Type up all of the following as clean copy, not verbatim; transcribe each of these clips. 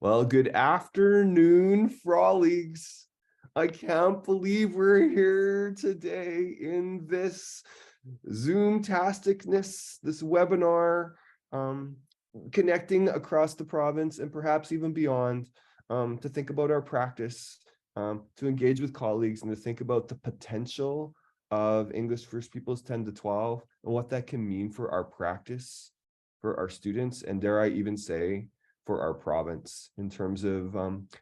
Well, good afternoon, Frolics. I can't believe we're here today in this Zoom-tasticness, this webinar, connecting across the province and perhaps even beyond, to think about our practice, to engage with colleagues and to think about the potential of English First Peoples 10 to 12 and what that can mean for our practice, for our students, and dare I even say, for our province in terms of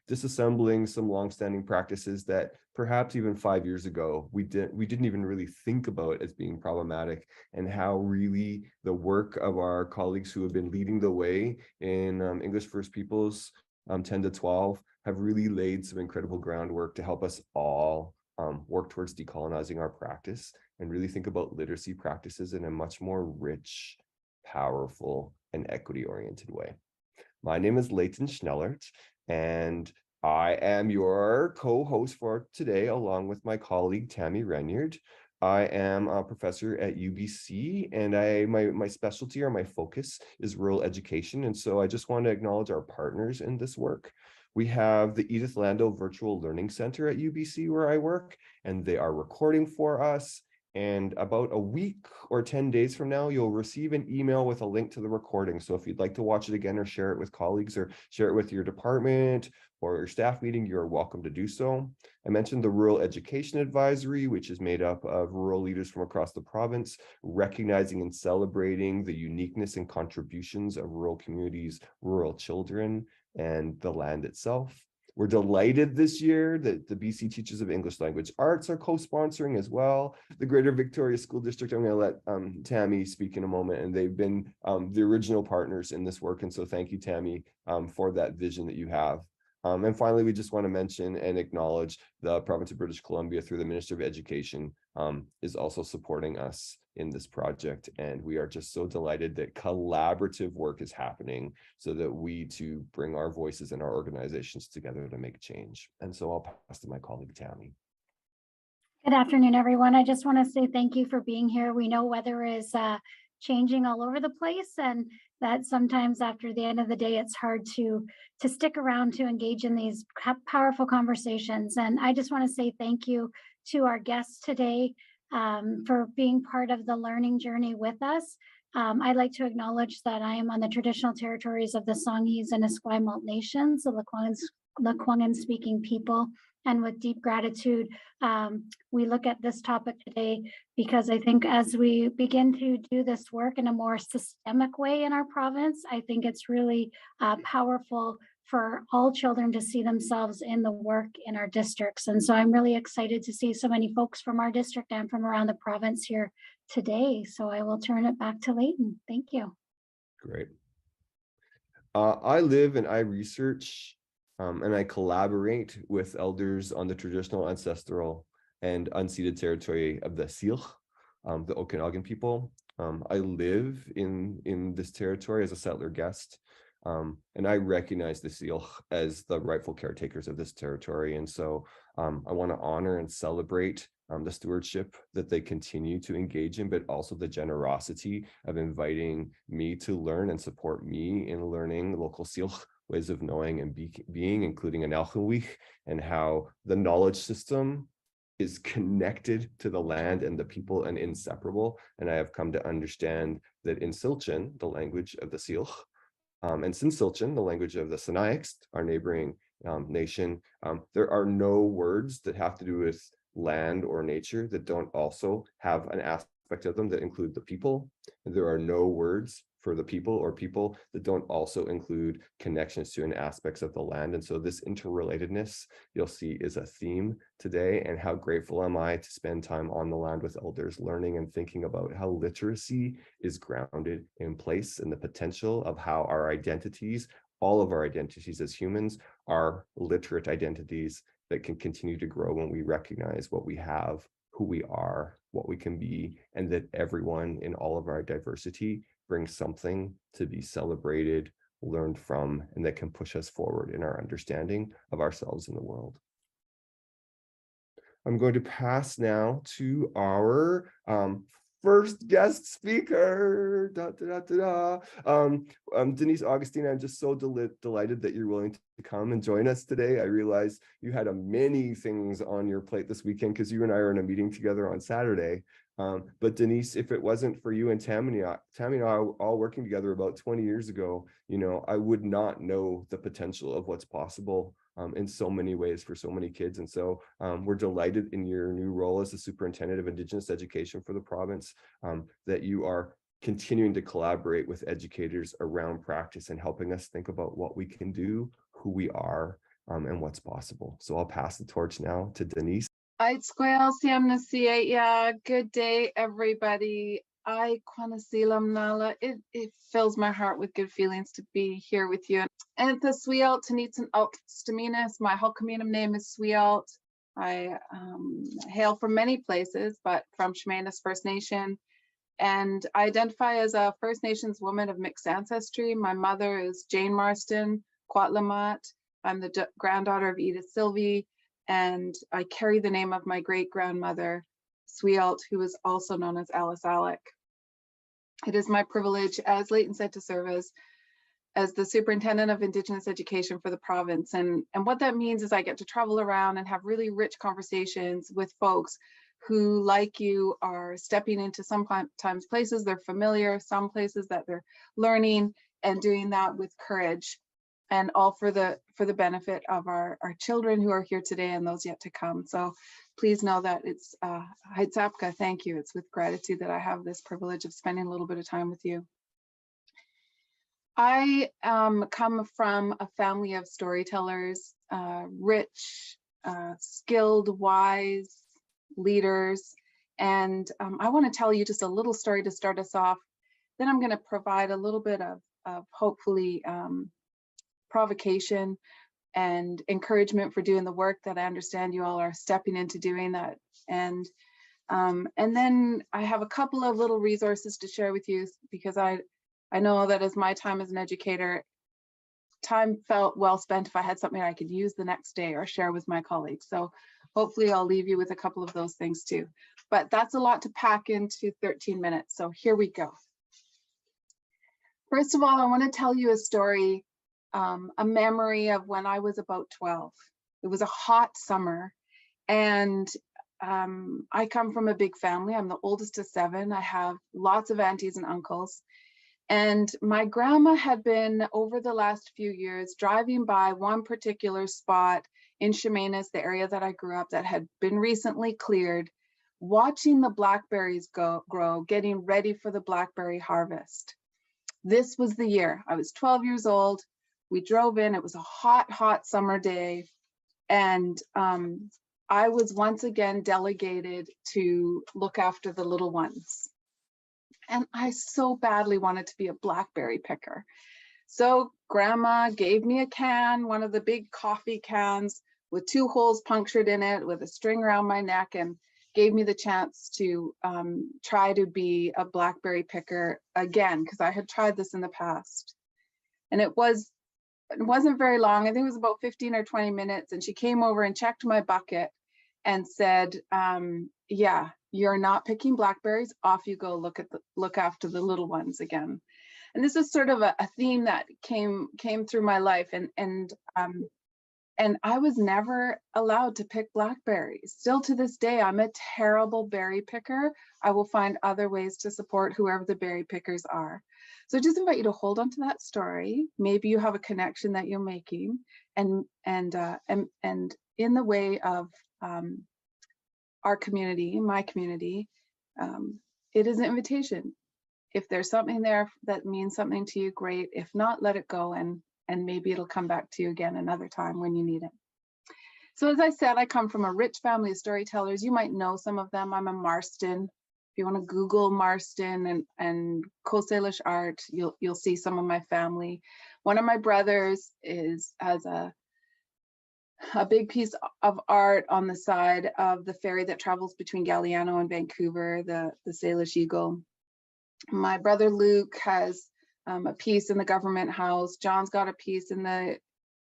disassembling some longstanding practices that perhaps even 5 years ago we didn't even really think about as being problematic, and how really the work of our colleagues who have been leading the way in English First Peoples 10 to 12 have really laid some incredible groundwork to help us all work towards decolonizing our practice and really think about literacy practices in a much more rich, powerful, and equity-oriented way. My name is Leyton Schnellert, and I am your co-host for today, along with my colleague, Tammy Renyard. I am a professor at UBC, and my specialty or my focus is rural education. And so I just want to acknowledge our partners in this work. We have the Edith Lando Virtual Learning Center at UBC where I work, and they are recording for us. And about a week or 10 days from now, you'll receive an email with a link to the recording. So if you'd like to watch it again or share it with colleagues or share it with your department or your staff meeting, you're welcome to do so. I mentioned the Rural Education Advisory, which is made up of rural leaders from across the province, recognizing and celebrating the uniqueness and contributions of rural communities, rural children, and the land itself. We're delighted this year that the BC Teachers of English Language Arts are co-sponsoring as well. The Greater Victoria School District, I'm going to let Tammy speak in a moment, and they've been the original partners in this work. And so thank you, Tammy, for that vision that you have. And finally, we just want to mention and acknowledge the province of British Columbia through the Minister of Education is also supporting us in this project. And we are just so delighted that collaborative work is happening so that we too bring our voices and our organizations together to make change. And so I'll pass to my colleague, Tammy. Good afternoon, everyone. I just want to say thank you for being here. We know weather is changing all over the place, and that sometimes after the end of the day, it's hard to stick around to engage in these powerful conversations. And I just want to say thank you to our guests today for being part of the learning journey with us. I'd like to acknowledge that I am on the traditional territories of the Songhees and Esquimalt nations, the Lekwungen speaking people. And with deep gratitude, we look at this topic today because I think as we begin to do this work in a more systemic way in our province, I think it's really powerful for all children to see themselves in the work in our districts. And so I'm really excited to see so many folks from our district and from around the province here today. So I will turn it back to Leyton. Thank you. Great. I live and I research and I collaborate with elders on the traditional, ancestral, and unceded territory of the Syilx, the Okanagan people. I live in this territory as a settler guest, and I recognize the Syilx as the rightful caretakers of this territory. And so I want to honor and celebrate the stewardship that they continue to engage in, but also the generosity of inviting me to learn and support me in learning local Syilx ways of knowing and being, including an Elchenwich, and how the knowledge system is connected to the land and the people and inseparable. And I have come to understand that in Tsilhqot'in, the language of the Syilx, and Tsimshi'kwn, the language of the Sinixt, our neighboring nation, there are no words that have to do with land or nature that don't also have an aspect of them that include the people. And there are no words for the people or people that don't also include connections to and aspects of the land. And so this interrelatedness, you'll see, is a theme today. And how grateful am I to spend time on the land with elders, learning and thinking about how literacy is grounded in place and the potential of how our identities, all of our identities as humans, are literate identities that can continue to grow when we recognize what we have, who we are, what we can be, and that everyone in all of our diversity brings something to be celebrated, learned from, and that can push us forward in our understanding of ourselves in the world. I'm going to pass now to our first guest speaker. Da, da, da, da, da. Denise Augustine, I'm just so delighted that you're willing to come and join us today. I realize you had many things on your plate this weekend because you and I are in a meeting together on Saturday. But Denise, if it wasn't for you and Tammy and I all working together about 20 years ago, I would not know the potential of what's possible in so many ways for so many kids. And so we're delighted in your new role as the superintendent of Indigenous education for the province, that you are continuing to collaborate with educators around practice and helping us think about what we can do, who we are, and what's possible. So I'll pass the torch now to Denise. Yeah, good day, everybody. It fills my heart with good feelings to be here with you. And the Swialt Tanitsan Altstaminas, my Hulkaminam name is Swialt. I hail from many places, but from Chemainus First Nation. And I identify as a First Nations woman of mixed ancestry. My mother is Jane Marston Quatlamat. I'm the granddaughter of Edith Sylvie. And I carry the name of my great-grandmother, Swialt, who is also known as Alice Alec. It is my privilege, as Leyton said, to serve as the superintendent of Indigenous education for the province. And what that means is I get to travel around and have really rich conversations with folks who, like you, are stepping into sometimes places they're familiar, some places that they're learning, and doing that with courage. And all for the benefit of our children who are here today and those yet to come. So please know that it's Haitzapka, thank you. It's with gratitude that I have this privilege of spending a little bit of time with you. I come from a family of storytellers, rich, skilled, wise leaders. And I want to tell you just a little story to start us off. Then I'm going to provide a little bit of hopefully provocation and encouragement for doing the work that I understand you all are stepping into doing that. And then I have a couple of little resources to share with you, because I know that as my time as an educator, time felt well spent if I had something I could use the next day or share with my colleagues. So hopefully I'll leave you with a couple of those things too. But that's a lot to pack into 13 minutes. So here we go. First of all, I want to tell you a story, a memory of when I was about 12. It was a hot summer, and I come from a big family. I'm the oldest of 7. I have lots of aunties and uncles. And my grandma had been, over the last few years, driving by one particular spot in Chemainus, the area that I grew up, that had been recently cleared, watching the blackberries grow, getting ready for the blackberry harvest. This was the year. I was 12 years old. We drove in. It was a hot, hot summer day. And I was once again delegated to look after the little ones. And I so badly wanted to be a blackberry picker. So Grandma gave me a can, one of the big coffee cans with 2 holes punctured in it with a string around my neck, and gave me the chance to try to be a blackberry picker again, because I had tried this in the past. And it wasn't very long. I think it was about 15 or 20 minutes. And she came over and checked my bucket and said, yeah, you're not picking blackberries. Off you go, look after the little ones again. And this is sort of a theme that came through my life. And I was never allowed to pick blackberries. Still to this day, I'm a terrible berry picker. I will find other ways to support whoever the berry pickers are. So I just invite you to hold on to that story. Maybe you have a connection that you're making, and in the way of our community, my community, it is an invitation. If there's something there that means something to you, great. If not, let it go, and maybe it'll come back to you again another time when you need it. So as I said, I come from a rich family of storytellers. You might know some of them. I'm a Marston. If you want to Google Marston and Coast Salish art, you'll see some of my family. One of my brothers has a big piece of art on the side of the ferry that travels between Galliano and Vancouver, the Salish Eagle. My brother Luke has a piece in the government house. John's got a piece in the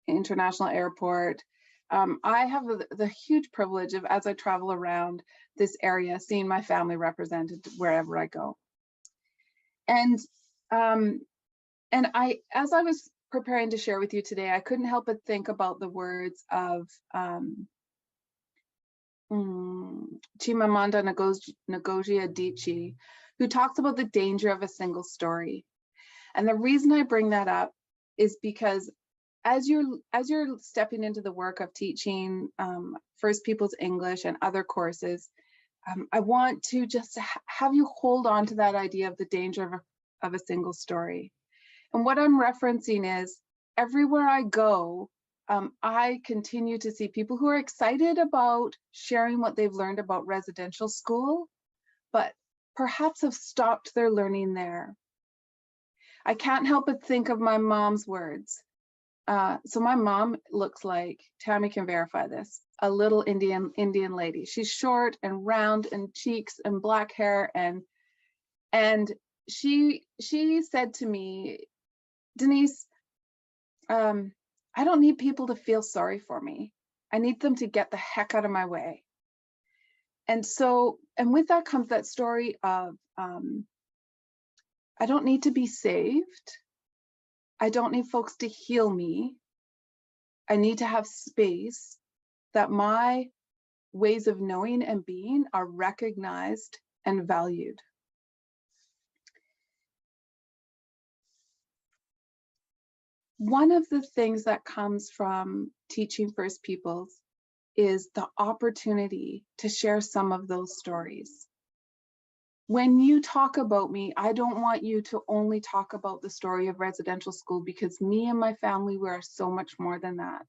international airport. I have the huge privilege of, as I travel around this area, seeing my family represented wherever I go. And as I was preparing to share with you today, I couldn't help but think about the words of Chimamanda Ngozi Adichie, who talks about the danger of a single story. And the reason I bring that up is because as you're stepping into the work of teaching First Peoples English and other courses, I want to just have you hold on to that idea of the danger of a single story. And what I'm referencing is, everywhere I go, I continue to see people who are excited about sharing what they've learned about residential school, but perhaps have stopped their learning there. I can't help but think of my mom's words. So my mom looks like, Tammy can verify this, a little Indian lady. She's short and round and cheeks and black hair, and she said to me, Denise, I don't need people to feel sorry for me. I need them to get the heck out of my way. And so, and with that comes that story of, I don't need to be saved. I don't need folks to heal me. I need to have space that my ways of knowing and being are recognized and valued. One of the things that comes from teaching First Peoples is the opportunity to share some of those stories. When you talk about me, I don't want you to only talk about the story of residential school, because me and my family, we are so much more than that.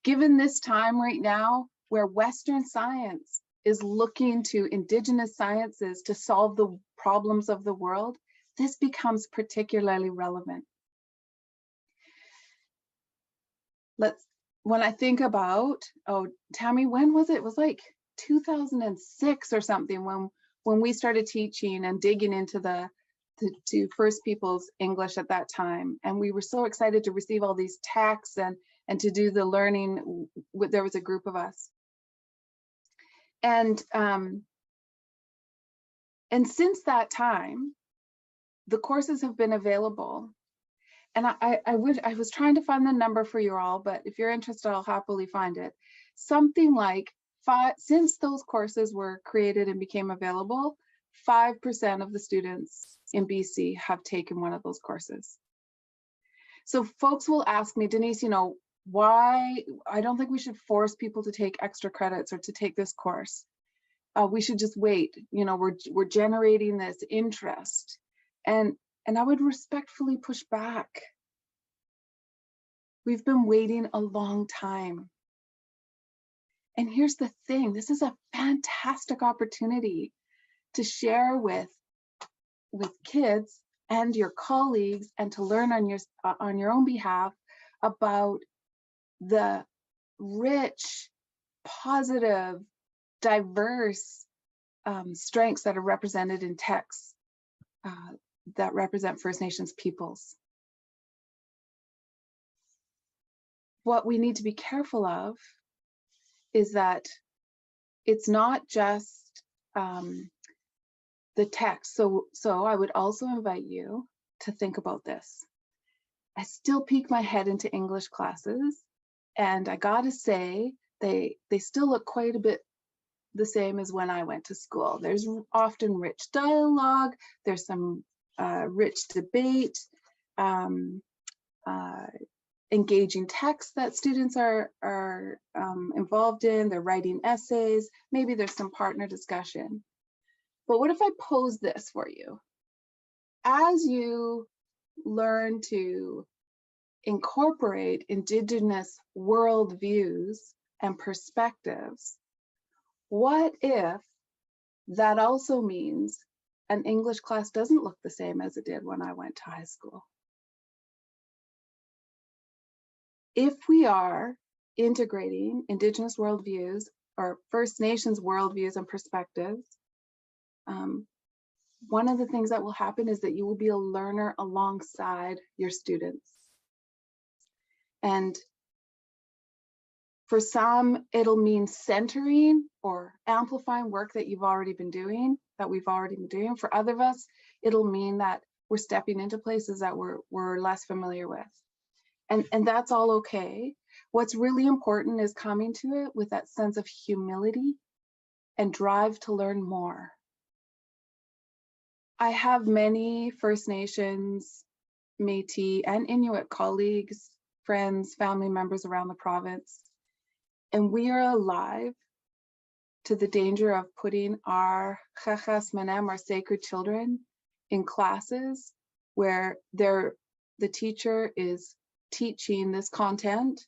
Given this time right now, where Western science is looking to Indigenous sciences to solve the problems of the world, this becomes particularly relevant. When I think about, oh, Tammy, when was it? It was like 2006 or something when we started teaching and digging into to First Peoples English at that time. And we were so excited to receive all these texts and to do the learning. There was a group of us. And since that time, the courses have been available. And I was trying to find the number for you all, but if you're interested, I'll happily find it. Something like since those courses were created and became available, 5% of the students in BC have taken one of those courses. So folks will ask me, Denise, why? I don't think we should force people to take extra credits or to take this course. We should just wait. We're generating this interest. And I would respectfully push back. We've been waiting a long time. And here's the thing, this is a fantastic opportunity to share with kids and your colleagues, and to learn on your own behalf about the rich, positive, diverse strengths that are represented in texts that represent First Nations peoples. What we need to be careful of is that it's not just the text. So I would also invite you to think about this. I still peek my head into English classes, and I gotta say, they still look quite a bit the same as when I went to school. There's often rich dialogue, there's some rich debate, engaging texts that students are involved in. They're writing essays, maybe there's some partner discussion. But what if I pose this for you? As you learn to incorporate Indigenous worldviews and perspectives, what if that also means an English class doesn't look the same as it did when I went to high school? If we are integrating Indigenous worldviews or First Nations worldviews and perspectives, one of the things that will happen is that you will be a learner alongside your students. And For some, it'll mean centering or amplifying work that you've already been doing, that we've already been doing. For other of us, it'll mean that we're stepping into places that we're less familiar with. And that's all okay. What's really important is coming to it with that sense of humility and drive to learn more. I have many First Nations, Métis, and Inuit colleagues, friends, family members around the province, and we are alive to the danger of putting our chachas manem, our sacred children, in classes where the teacher is teaching this content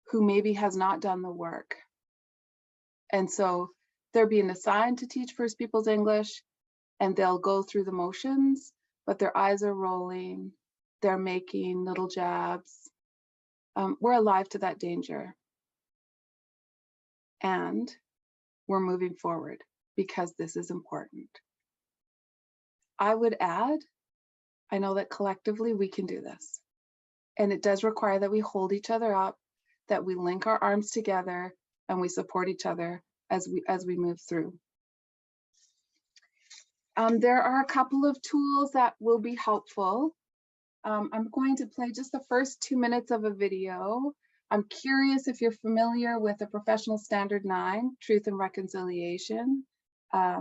who maybe has not done the work. And so they're being assigned to teach First Peoples English, and they'll go through the motions, but their eyes are rolling, they're making little jabs. We're alive to that danger. And we're moving forward because this is important. I would add, I know that collectively we can do this. And it does require that we hold each other up, that we link our arms together, and we support each other as we move through. There are a couple of tools that will be helpful. I'm going to play just the first 2 minutes of a video. I'm curious if you're familiar with the Professional Standard 9, Truth and Reconciliation,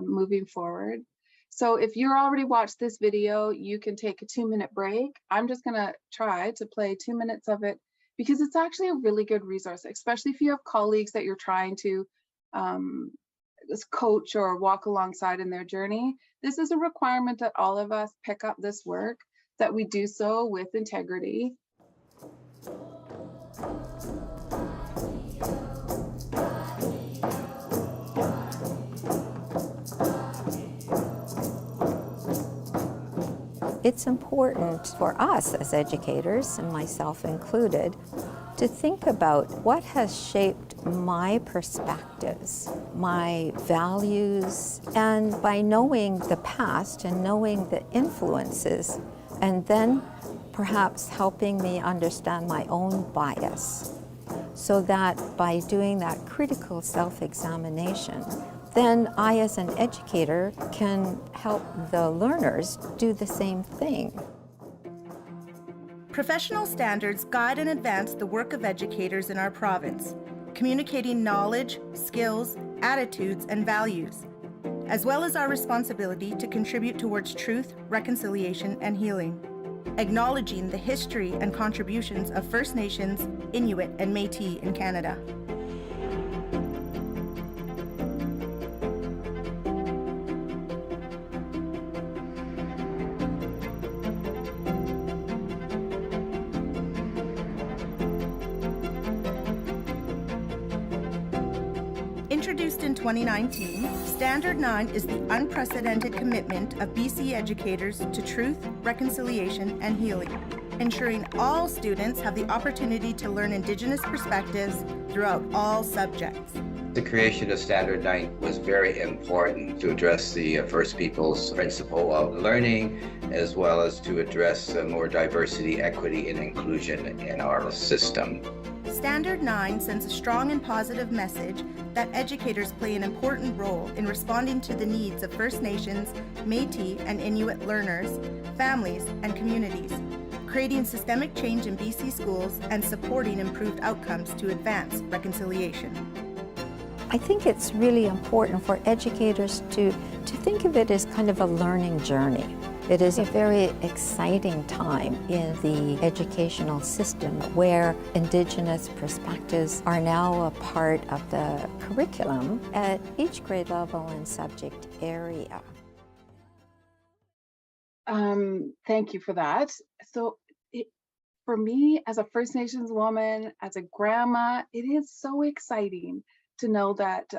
moving forward. So if you're already watched this video, you can take a 2-minute break. I'm just gonna try to play 2 minutes of it because it's actually a really good resource, especially if you have colleagues that you're trying to coach or walk alongside in their journey. This is a requirement that all of us pick up this work, that we do so with integrity. It's important for us as educators, and myself included, to think about what has shaped my perspectives, my values, and by knowing the past and knowing the influences, and then perhaps helping me understand my own bias, so that by doing that critical self-examination, then I as an educator can help the learners do the same thing. Professional standards guide and advance the work of educators in our province, communicating knowledge, skills, attitudes, and values, as well as our responsibility to contribute towards truth, reconciliation, and healing, acknowledging the history and contributions of First Nations, Inuit, and Métis in Canada. Introduced in 2019, Standard 9 is the unprecedented commitment of BC educators to truth, reconciliation, and healing, ensuring all students have the opportunity to learn Indigenous perspectives throughout all subjects. The creation of Standard 9 was very important to address the First Peoples principle of learning, as well as to address more diversity, equity, and inclusion in our system. Standard 9 sends a strong and positive message that educators play an important role in responding to the needs of First Nations, Métis, and Inuit learners, families, and communities, creating systemic change in BC schools and supporting improved outcomes to advance reconciliation. I think it's really important for educators to think of it as kind of a learning journey. It is a very exciting time in the educational system where Indigenous perspectives are now a part of the curriculum at each grade level and subject area. Thank you for that. So for me, as a First Nations woman, as a grandma, it is so exciting to know that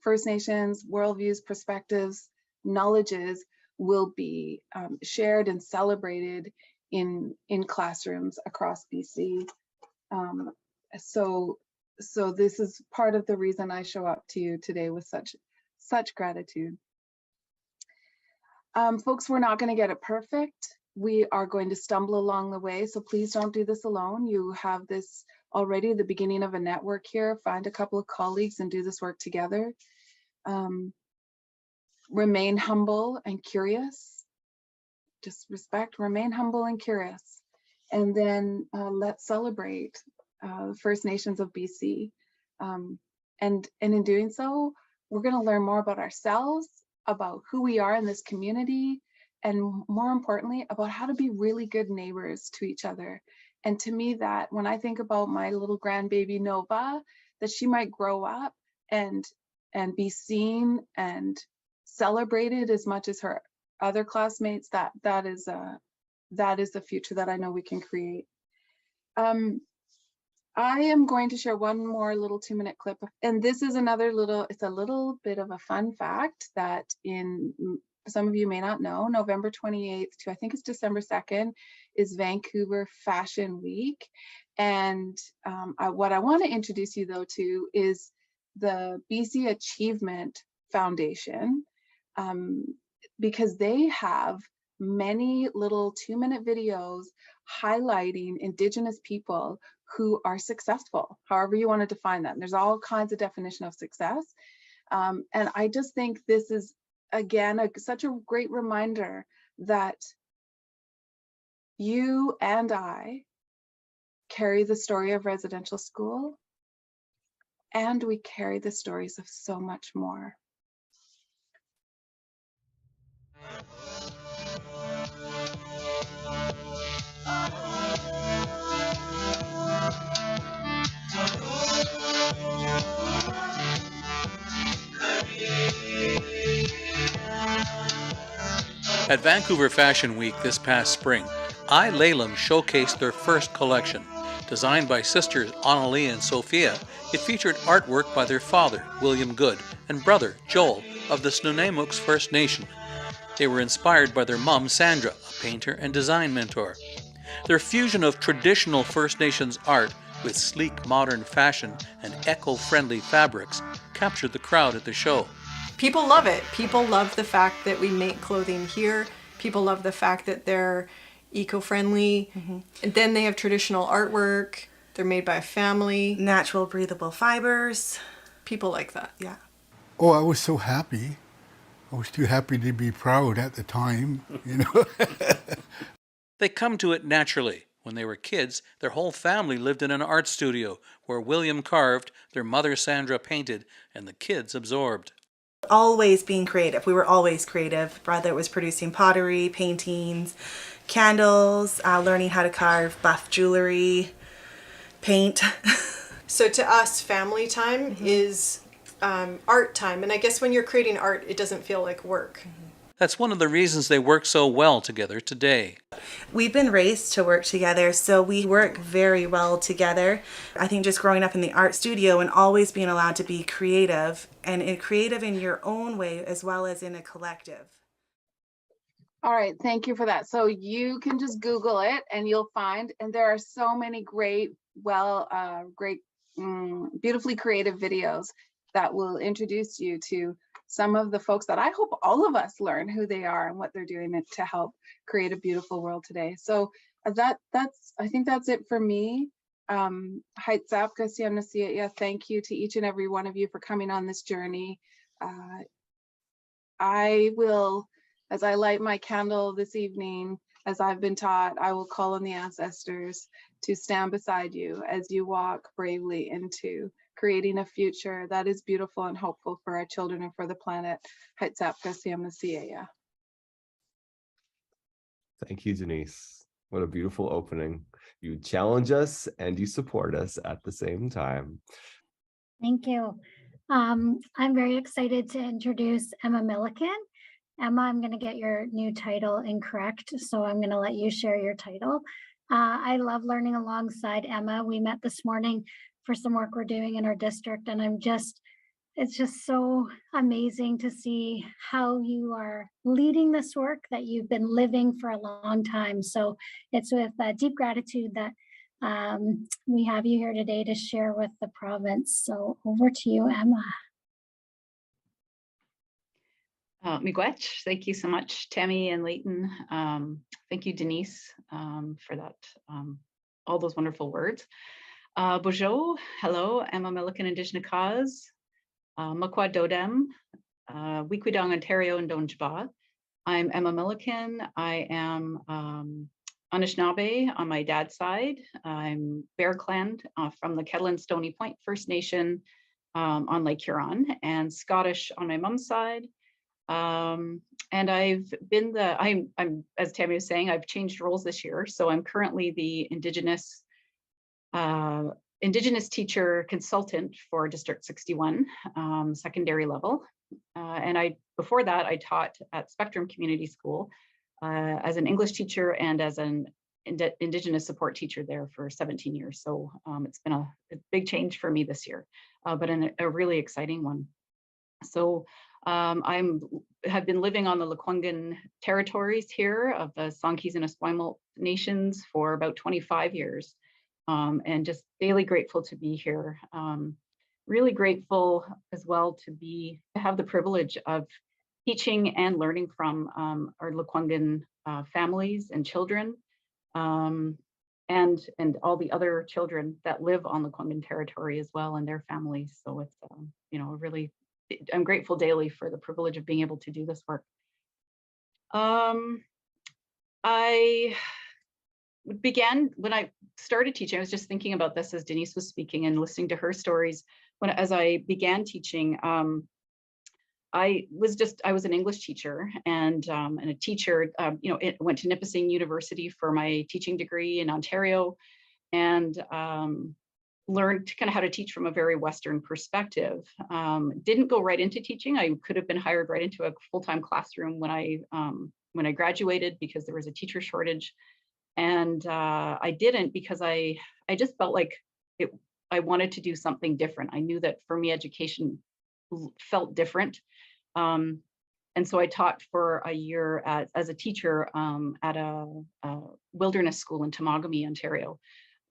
First Nations worldviews, perspectives, knowledges will be shared and celebrated in classrooms across BC. So this is part of the reason I show up to you today with such gratitude. Folks, we're not going to get it perfect. We are going to stumble along the way, so please don't do this alone. You have this already the beginning of a network here. Find a couple of colleagues and do this work together. Remain humble and curious. Just respect, remain humble and curious. And then let's celebrate First Nations of BC. And in doing so, we're going to learn more about ourselves, about who we are in this community, and more importantly, about how to be really good neighbors to each other. And to me, that when I think about my little grandbaby Nova, that she might grow up and be seen and celebrated as much as her other classmates, that is the future that I know we can create. I am going to share one more little 2-minute clip, and this is it's a little bit of a fun fact that some of you may not know, November 28th to I think it's December 2nd is Vancouver Fashion Week. And what I want to introduce you though to is the BC Achievement Foundation, because they have many little 2-minute videos highlighting Indigenous people who are successful, however you want to define that. And there's all kinds of definition of success. And I just think this is, again, such a great reminder that you and I carry the story of residential school, and we carry the stories of so much more. At Vancouver Fashion Week this past spring, Leyton showcased their first collection. Designed by sisters Annalie and Sophia, it featured artwork by their father, William Good, and brother, Joel, of the Snuneymuxw First Nation. They were inspired by their mom, Sandra, a painter and design mentor. Their fusion of traditional First Nations art with sleek modern fashion and eco-friendly fabrics captured the crowd at the show. People love it. People love the fact that we make clothing here. People love the fact that they're eco-friendly. And then they have traditional artwork. They're made by a family. Natural breathable fibers. People like that. Yeah. Oh, I was so happy. I was too happy to be proud at the time, you know. They come to it naturally. When they were kids, their whole family lived in an art studio where William carved, their mother Sandra painted, and the kids absorbed. Always being creative. We were always creative. Brother was producing pottery, paintings, candles, learning how to carve buff jewelry, paint. So to us, family time is art time. And I guess when you're creating art, it doesn't feel like work. That's one of the reasons they work so well together today. We've been raised to work together, so we work very well together. I think just growing up in the art studio and always being allowed to be creative, and creative in your own way as well as in a collective. All right, thank you for that. So you can just Google it and you'll find, and there are so many great, beautifully creative videos that will introduce you to some of the folks that I hope all of us learn who they are and what they're doing to help create a beautiful world today. So I think that's it for me. Thank you to each and every one of you for coming on this journey. I will, as I light my candle this evening, as I've been taught, I will call on the ancestors to stand beside you as you walk bravely into creating a future that is beautiful and hopeful for our children and for the planet. Thank you, Denise. What a beautiful opening. You challenge us and you support us at the same time. Thank you. I'm very excited to introduce Emma Milliken. Emma, I'm going to get your new title incorrect, so I'm going to let you share your title. I love learning alongside Emma. We met this morning for some work we're doing in our district, and it's just so amazing to see how you are leading this work that you've been living for a long time. So it's with deep gratitude that we have you here today to share with the province. So over to you, Emma. Miigwech, thank you so much, Tammy and Leyton. Thank you, Denise, for that, all those wonderful words. Bonjour, hello, I'm a Milliken Indigenous cause, Makwa Dodem, Wikwidong, Ontario, and Donjba. I'm Emma Milliken. I am Anishinaabe on my dad's side. I'm Bear Clan from the Kettle and Stony Point First Nation on Lake Huron, and Scottish on my mom's side. And I've been I'm as Tammy was saying, I've changed roles this year. So I'm currently the Indigenous teacher consultant for District 61, secondary level. And before that, I taught at Spectrum Community School as an English teacher and as an Indigenous support teacher there for 17 years. So it's been a big change for me this year, but a really exciting one. So have been living on the Lekwungen territories here of the Songhees and Esquimalt nations for about 25 years. And just daily grateful to be here. Really grateful as well to have the privilege of teaching and learning from our Lekwungen families and children, and all the other children that live on Lekwungen territory as well, and their families. So it's I'm grateful daily for the privilege of being able to do this work. I began when I started teaching. I was just thinking about this as Denise was speaking and listening to her stories. As I began teaching, I was an English teacher and a teacher. Went to Nipissing University for my teaching degree in Ontario, and learned kind of how to teach from a very Western perspective. Didn't go right into teaching. I could have been hired right into a full-time classroom when I graduated because there was a teacher shortage. And I didn't because I just felt like I wanted to do something different. I knew that for me, education felt different. And so I taught for a year as a teacher at a wilderness school in Temagami, Ontario.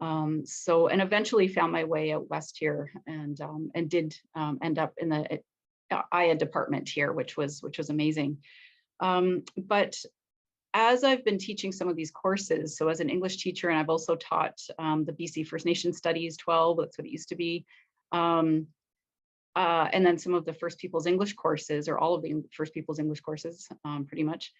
And eventually found my way out west here and did end up in the IA department here, which was amazing. But as I've been teaching some of these courses, so as an English teacher, and I've also taught the BC First Nation Studies 12, that's what it used to be, and then some of the First Peoples English courses, or all of the First Peoples English courses, pretty much.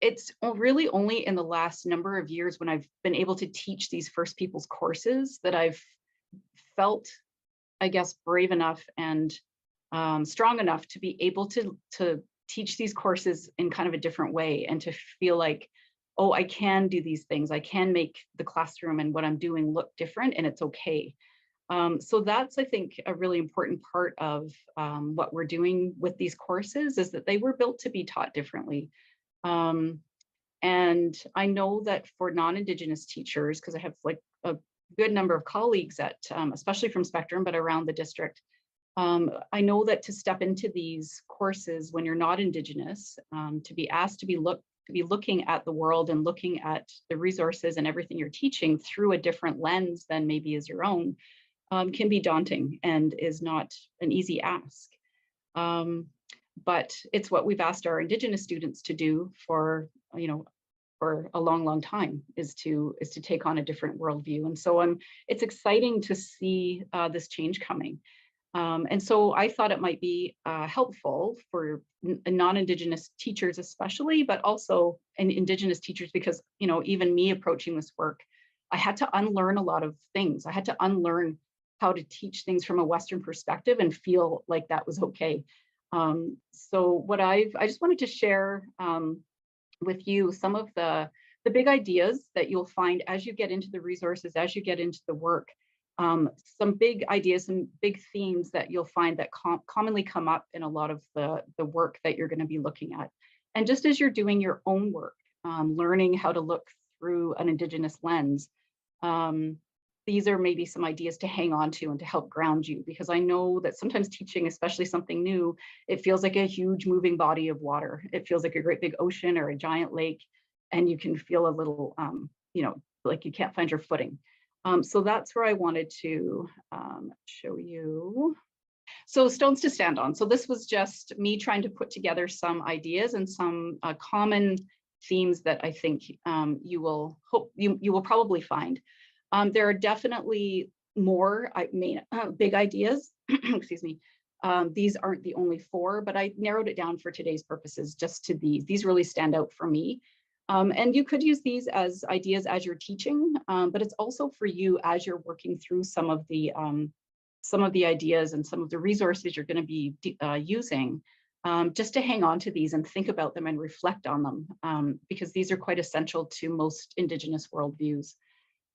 It's really only in the last number of years when I've been able to teach these First Peoples courses that I've felt, I guess, brave enough and strong enough to be able to teach these courses in kind of a different way, and to feel like, oh, I can do these things. I can make the classroom and what I'm doing look different, and it's okay. So that's, I think, a really important part of what we're doing with these courses, is that they were built to be taught differently. And I know that for non-Indigenous teachers, because I have like a good number of colleagues at, especially from Spectrum, but around the district, I know that to step into these courses when you're not Indigenous, to be asked to be looking at the world and looking at the resources and everything you're teaching through a different lens than maybe is your own, can be daunting and is not an easy ask. But it's what we've asked our Indigenous students to do for a long, long time, is to take on a different worldview. And so it's exciting to see this change coming. And so I thought it might be helpful for non-Indigenous teachers especially, but also Indigenous teachers, because, even me approaching this work, I had to unlearn a lot of things. I had to unlearn how to teach things from a Western perspective and feel like that was okay. So what I just wanted to share with you some of the big ideas that you'll find as you get into the resources, as you get into the work. Some big ideas, some big themes that you'll find that commonly come up in a lot of the work that you're going to be looking at. And just as you're doing your own work, learning how to look through an Indigenous lens, these are maybe some ideas to hang on to and to help ground you, because I know that sometimes teaching, especially something new, it feels like a huge moving body of water. It feels like a great big ocean or a giant lake, and you can feel a little, like you can't find your footing. So that's where I wanted to show you. So stones to stand on. So this was just me trying to put together some ideas and some common themes that I think you will probably find. There are definitely more big ideas, excuse me. These aren't the only 4, but I narrowed it down for today's purposes just to these. These really stand out for me. And you could use these as ideas as you're teaching, but it's also for you as you're working through some of the ideas and some of the resources you're going to be using, just to hang on to these and think about them and reflect on them, because these are quite essential to most Indigenous worldviews.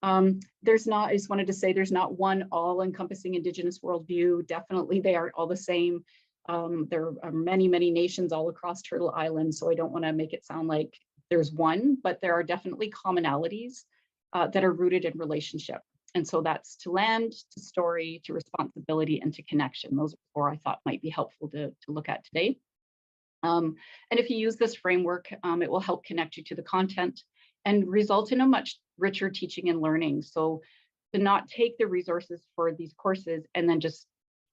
I just wanted to say there's not one all-encompassing Indigenous worldview. Definitely they aren't all the same. There are many, many nations all across Turtle Island, so I don't want to make it sound like there's one, but there are definitely commonalities that are rooted in relationship. And so that's to land, to story, to responsibility, and to connection. Those are 4 I thought might be helpful to look at today. And if you use this framework, it will help connect you to the content and result in a much richer teaching and learning. So to not take the resources for these courses and then just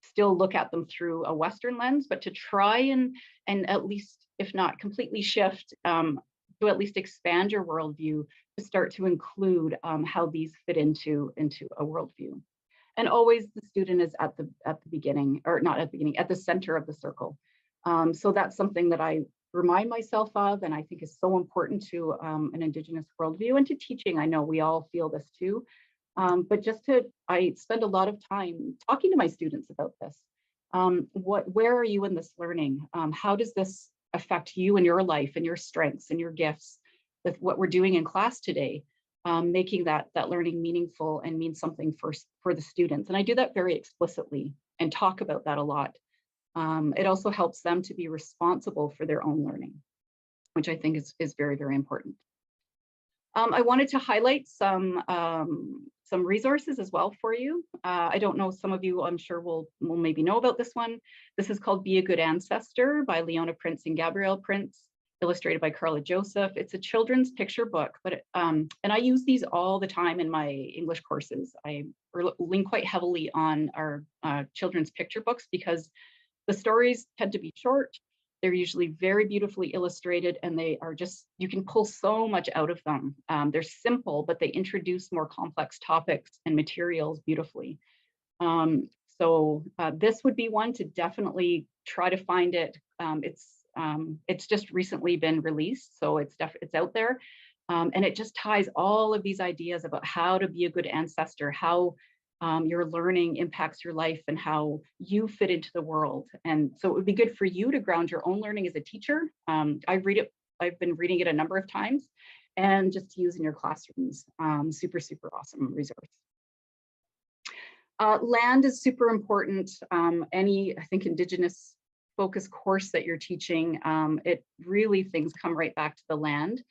still look at them through a Western lens, but to try and at least, if not completely shift, to at least expand your worldview, to start to include how these fit into a worldview. And always the student is at the beginning, or not at the beginning, at the center of the circle. So that's something that I remind myself of, and I think is so important to an Indigenous worldview and to teaching. I know we all feel this too, but I spend a lot of time talking to my students about this. Where are you in this learning? How does this affect you and your life and your strengths and your gifts with what we're doing in class today, making that learning meaningful and mean something for the students. And I do that very explicitly and talk about that a lot. It also helps them to be responsible for their own learning, which I think is very, very important. I wanted to highlight some resources as well for you. I don't know, some of you I'm sure will maybe know about this one. This is called Be a Good Ancestor by Leona Prince and Gabrielle Prince, illustrated by Carla Joseph. It's a children's picture book, but and I use these all the time in my English courses. I lean quite heavily on our children's picture books because the stories tend to be short. They're usually very beautifully illustrated, and they are just, you can pull so much out of them. They're simple, but they introduce more complex topics and materials beautifully. So this would be one to definitely try to find it. It's just recently been released, so it's out there. And it just ties all of these ideas about how to be a good ancestor, how your learning impacts your life and how you fit into the world. And so it would be good for you to ground your own learning as a teacher. I've been reading it a number of times, and just to use in your classrooms. Super, super awesome resource. Land is super important. Any, I think, Indigenous focus course that you're teaching, things come right back to the land.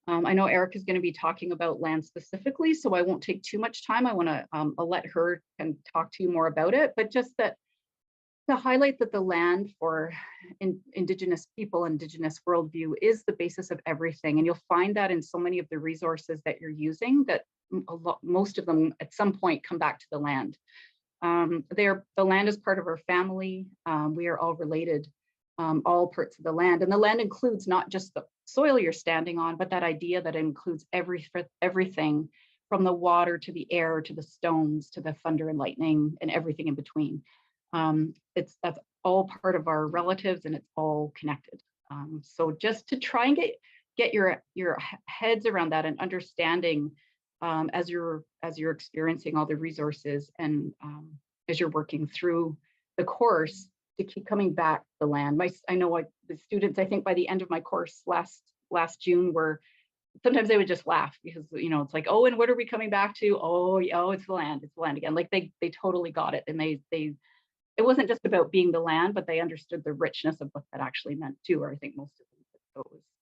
I know Erica is going to be talking about land specifically, so I won't take too much time. I want to I'll let her can talk to you more about it, but just that to highlight that the land for Indigenous people, Indigenous worldview is the basis of everything. And you'll find that in so many of the resources that you're using, that most of them at some point come back to the land. The land is part of our family. We are all related, all parts of the land. And the land includes not just the soil you're standing on, but that idea that includes everything from the water to the air, to the stones, to the thunder and lightning, and everything in between. That's all part of our relatives, and it's all connected. So just to try and get your heads around that and understanding as you're experiencing all the resources and as you're working through the course, to keep coming back to the land. I know the students, I think by the end of my course last June, were sometimes they would just laugh because, it's like, oh, and what are we coming back to? Oh, it's the land again. Like they totally got it. And it wasn't just about being the land, but they understood the richness of what that actually meant too, or I think most of them. So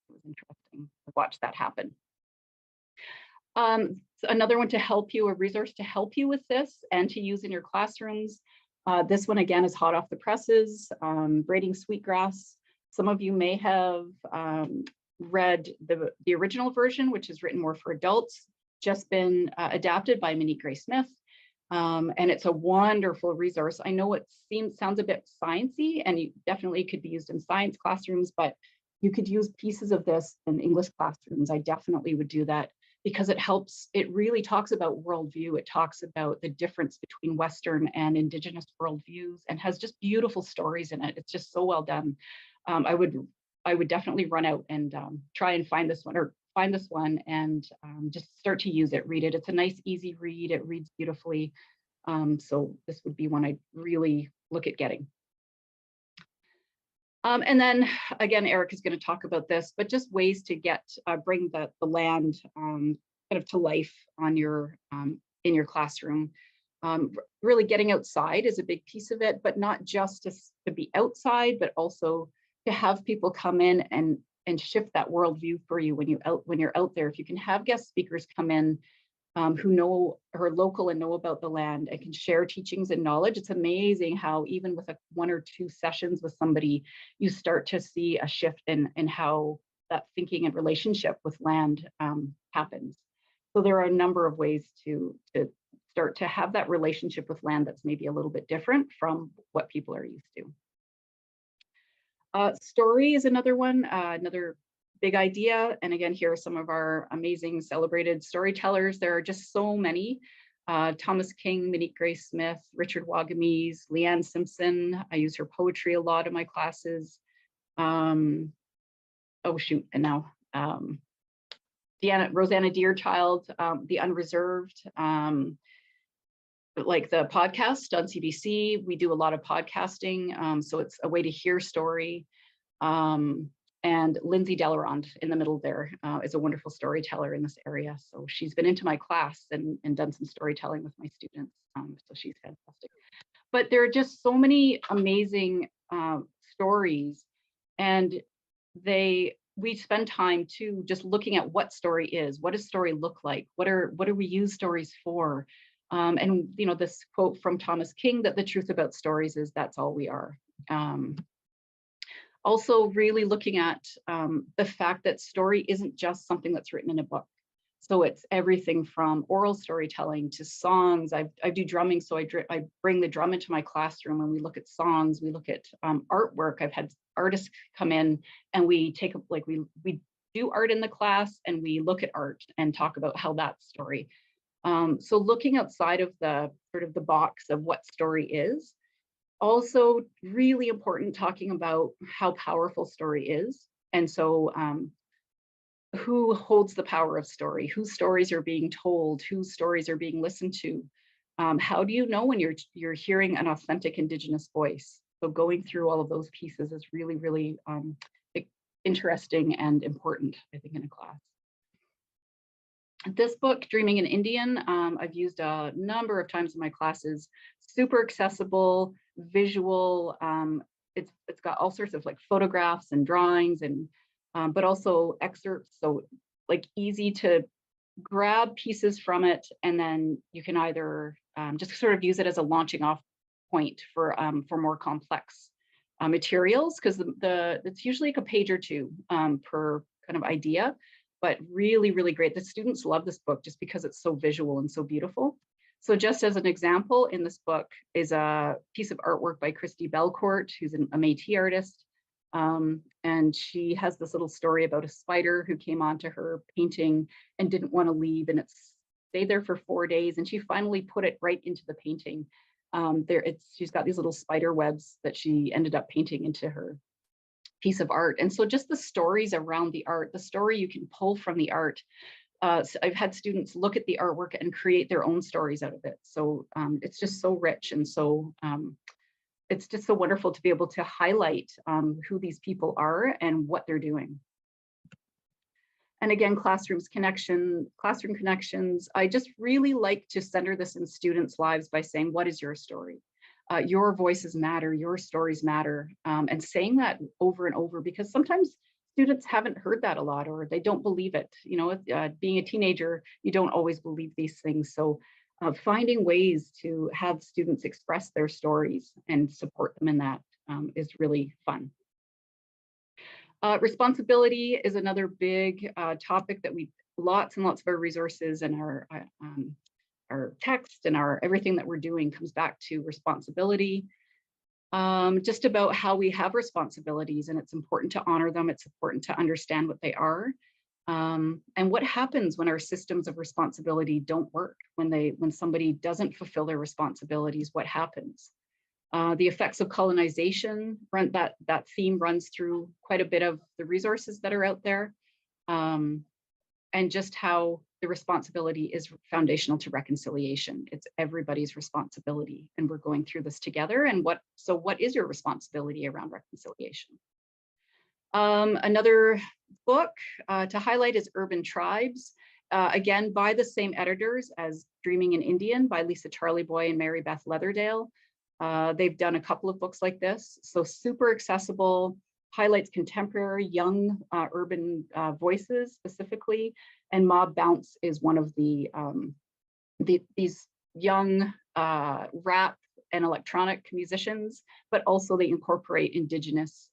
it was interesting to watch that happen. So another one to help you, a resource to help you with this and to use in your classrooms. This one again is hot off the presses, Braiding Sweetgrass. Some of you may have read the original version, which is written more for adults, just been adapted by Monique Gray Smith. And it's a wonderful resource. I know it sounds a bit sciencey, and you definitely could be used in science classrooms, but you could use pieces of this in English classrooms. I definitely would do that. because it really talks about worldview. It talks about the difference between Western and Indigenous worldviews, and has just beautiful stories in it. It's just so well done. I would definitely run out and try and find this one, and just start to use it, read it. It's a nice, easy read. It reads beautifully. So this would be one I'd really look at getting. And then again, Eric is going to talk about this, but just ways to bring the land kind of to life on your in your classroom. Really getting outside is a big piece of it, but not just to be outside, but also to have people come in and shift that worldview for you when you're out there. If you can have guest speakers come in who are local and know about the land and can share teachings and knowledge. It's amazing how even with one or two sessions with somebody, you start to see a shift in how that thinking and relationship with land happens. So there are a number of ways to start to have that relationship with land that's maybe a little bit different from what people are used to. Story is another one, another big idea. And again, here are some of our amazing celebrated storytellers. There are just so many. Thomas King, Monique Grace Smith, Richard Wagamese, Leanne Simpson. I use her poetry a lot in my classes. Oh shoot, and now Rosanna Deerchild, The Unreserved, like the podcast on CBC. We do a lot of podcasting, so it's a way to hear story. And Lindsay Delarond in the middle there is a wonderful storyteller in this area. So she's been into my class and done some storytelling with my students. So she's fantastic. But there are just so many amazing stories, and we spend time too just looking at what story is. What does story look like? What do we use stories for? And you know, this quote from Thomas King, that the truth about stories is that's all we are. Also really looking at the fact that story isn't just something that's written in a book. So it's everything from oral storytelling to songs. I do drumming, so I bring the drum into my classroom, and we look at songs, we look at artwork. I've had artists come in and we do art in the class, and we look at art and talk about how that's story. So looking outside of the sort of the box of what story is. Also really important, talking about how powerful story is. And so who holds the power of story? Whose stories are being told? Whose stories are being listened to? How do you know when you're hearing an authentic Indigenous voice? So going through all of those pieces is really, really interesting and important, I think, in a class. This book, Dreaming in Indian, I've used a number of times in my classes. Super accessible, visual. It's got all sorts of like photographs and drawings, and but also excerpts. So like easy to grab pieces from it, and then you can either just sort of use it as a launching off point for more complex materials, because it's usually like a page or two per kind of idea. But really, really great. The students love this book just because it's so visual and so beautiful. So just as an example, in this book is a piece of artwork by Christy Belcourt, who's a Métis artist. And she has this little story about a spider who came onto her painting and didn't want to leave, and it stayed there for 4 days, and she finally put it right into the painting. She's got these little spider webs that she ended up painting into her piece of art. And so just the stories around the art, the story you can pull from the art. So I've had students look at the artwork and create their own stories out of it. So it's just so rich, and so it's just so wonderful to be able to highlight who these people are and what they're doing. And again, classroom connections. I just really like to center this in students' lives by saying, what is your story? Your voices matter, your stories matter, and saying that over and over, because sometimes students haven't heard that a lot, or they don't believe it. You know, being a teenager, you don't always believe these things. So finding ways to have students express their stories and support them in that is really fun. Responsibility is another big topic that lots and lots of our resources and our text and everything that we're doing comes back to responsibility, just about how we have responsibilities, and it's important to honor them. It's important to understand what they are. And what happens when our systems of responsibility don't work, when somebody doesn't fulfill their responsibilities, what happens? The effects of colonization, that theme runs through quite a bit of the resources that are out there, and just how the responsibility is foundational to reconciliation. It's everybody's responsibility, and we're going through this together. And what is your responsibility around reconciliation? Another book to highlight is Urban Tribes, again, by the same editors as Dreaming in Indian by Lisa Charlieboy and Mary Beth Leatherdale. They've done a couple of books like this, so super accessible, highlights contemporary young urban voices specifically, and Mob Bounce is one of these young rap and electronic musicians, but also they incorporate Indigenous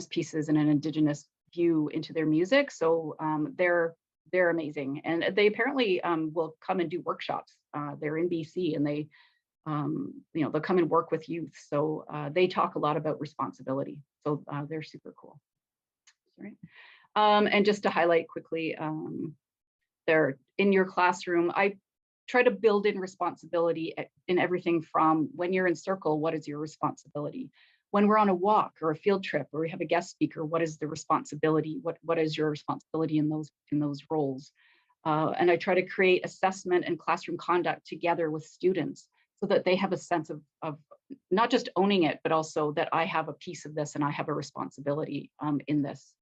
pieces and an Indigenous view into their music. So they're amazing, and they apparently will come and do workshops. They're in BC, and they they'll come and work with youth. So they talk a lot about responsibility. So they're super cool. Sorry. And just to highlight quickly, they're in your classroom. I try to build in responsibility in everything from when you're in circle, what is your responsibility? When we're on a walk or a field trip or we have a guest speaker, what is the responsibility? What is your responsibility in those roles? And I try to create assessment and classroom conduct together with students so that they have a sense of not just owning it, but also that I have a piece of this and I have a responsibility in this.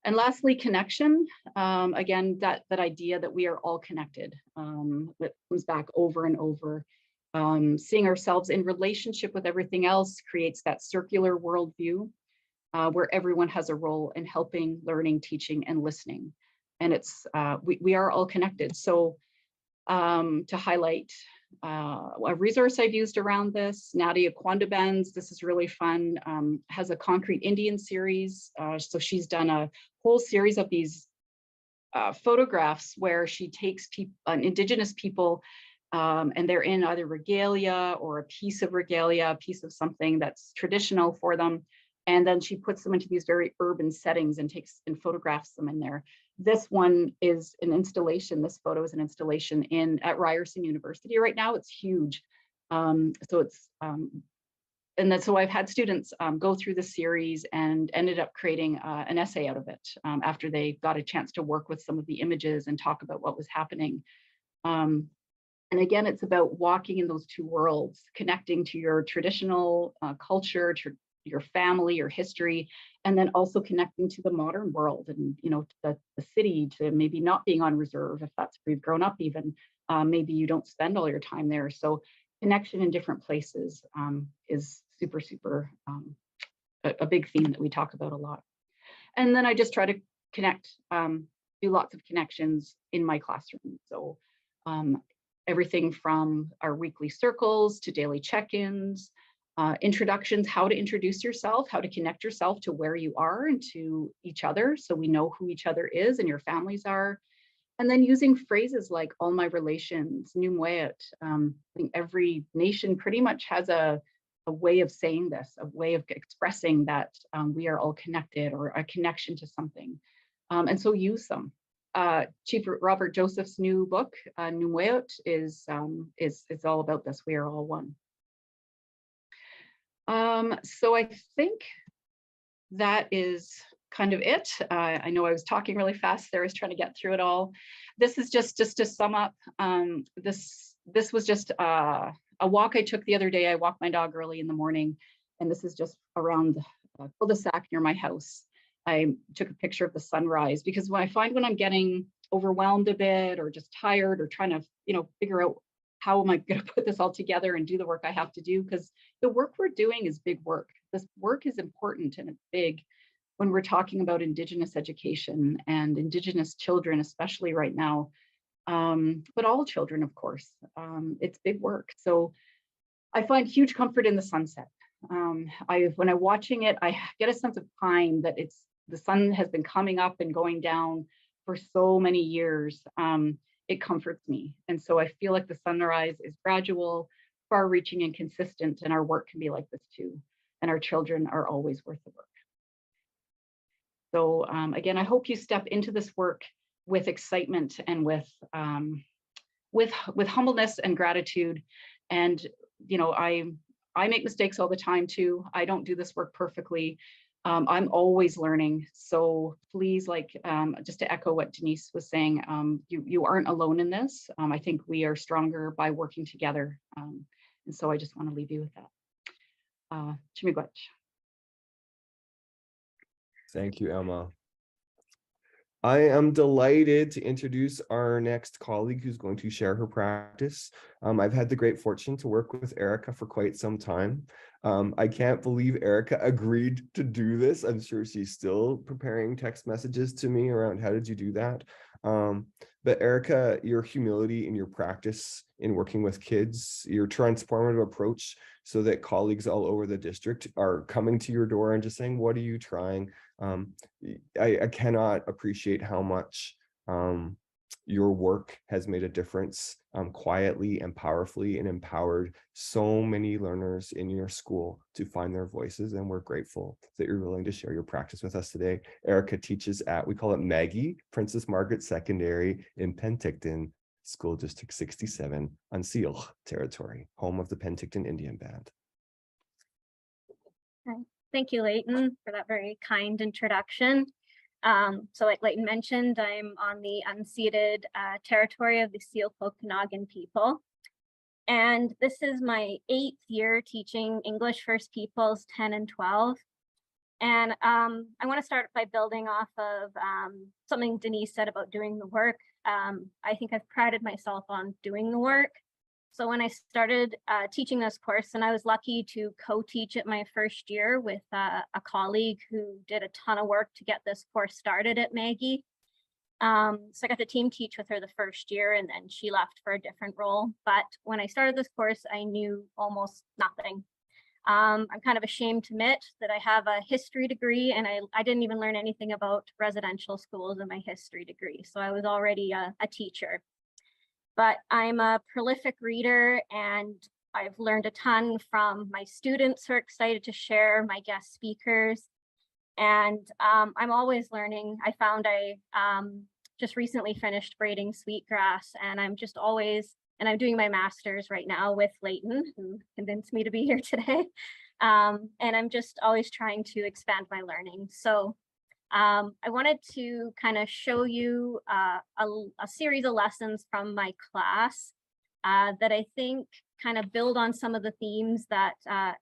And lastly, connection. Again, that idea that we are all connected, that comes back over and over. Seeing ourselves in relationship with everything else creates that circular worldview where everyone has a role in helping, learning, teaching, and listening. And it's we are all connected. So to highlight a resource I've used around this, Nadia Quandaben's, this is really fun, has a Concrete Indian series. So she's done a whole series of these photographs where she takes Indigenous people and they're in either regalia or a piece of regalia, a piece of something that's traditional for them. And then she puts them into these very urban settings and takes and photographs them in there. This one is an installation. This photo is an installation at Ryerson University right now. It's huge. So it's, and then so I've had students go through the series and ended up creating an essay out of it after they got a chance to work with some of the images and talk about what was happening. And again, it's about walking in those two worlds, connecting to your traditional culture, to your family, your history, and then also connecting to the modern world and, the city, to maybe not being on reserve if that's where you've grown up even. Maybe you don't spend all your time there. So connection in different places is super, super a big theme that we talk about a lot. And then I just try to connect, do lots of connections in my classroom. So everything from our weekly circles to daily check-ins, introductions, how to introduce yourself, how to connect yourself to where you are and to each other, so we know who each other is and your families are. And then using phrases like all my relations, Numwayat. I think every nation pretty much has a way of saying this, a way of expressing that we are all connected or a connection to something. And so use them. Chief Robert Joseph's new book, Numwayat, is all about this. We are all one. So I think that is kind of it. I know I was talking really fast there. I was trying to get through it all. This is just to sum up. This was just a walk I took the other day. I walked my dog early in the morning, and this is just around the cul-de-sac near my house. I took a picture of the sunrise because when I'm getting overwhelmed a bit or just tired or trying to, figure out how am I going to put this all together and do the work I have to do, because the work we're doing is big work. This work is important and it's big when we're talking about Indigenous education and Indigenous children, especially right now, but all children, of course. It's big work. So I find huge comfort in the sunset. When I'm watching it, I get a sense of time that the sun has been coming up and going down for so many years. It comforts me. And so I feel like the sunrise is gradual, far-reaching and consistent, and our work can be like this too. And our children are always worth the work. So again, I hope you step into this work with excitement and with humbleness and gratitude. And I make mistakes all the time too. I don't do this work perfectly. I'm always learning. So please, just to echo what Denise was saying, you aren't alone in this. I think we are stronger by working together. And so I just want to leave you with that. Chimigwech. Thank you, Emma. I am delighted to introduce our next colleague who's going to share her practice. I've had the great fortune to work with Erica for quite some time. I can't believe Erica agreed to do this. I'm sure she's still preparing text messages to me around how did you do that? But Erica, your humility in your practice in working with kids, your transformative approach so that colleagues all over the district are coming to your door and just saying, what are you trying? I cannot appreciate how much your work has made a difference quietly and powerfully, and empowered so many learners in your school to find their voices. And we're grateful that you're willing to share your practice with us today. Erica teaches at, we call it Maggie, Princess Margaret Secondary in Penticton, School District 67 on Seal territory, home of the Penticton Indian Band. Thank you, Leyton, for that very kind introduction. So like Leyton mentioned, I'm on the unceded territory of the Seal Okanagan people. And this is my 8th year teaching English First Peoples 10 and 12. And I want to start by building off of something Denise said about doing the work. I think I've prided myself on doing the work. So when I started teaching this course, and I was lucky to co-teach it my first year with a colleague who did a ton of work to get this course started at Maggie. So I got to team teach with her the first year, and then she left for a different role. But when I started this course, I knew almost nothing. I'm kind of ashamed to admit that I have a history degree, and I didn't even learn anything about residential schools in my history degree. So I was already a teacher. But I'm a prolific reader, and I've learned a ton from my students who are excited to share, my guest speakers, and I'm always learning. I found I just recently finished braiding sweetgrass, and I'm just always, and I'm doing my master's right now with Leyton, who convinced me to be here today. And I'm just always trying to expand my learning. So I wanted to kind of show you a series of lessons from my class that I think kind of build on some of the themes that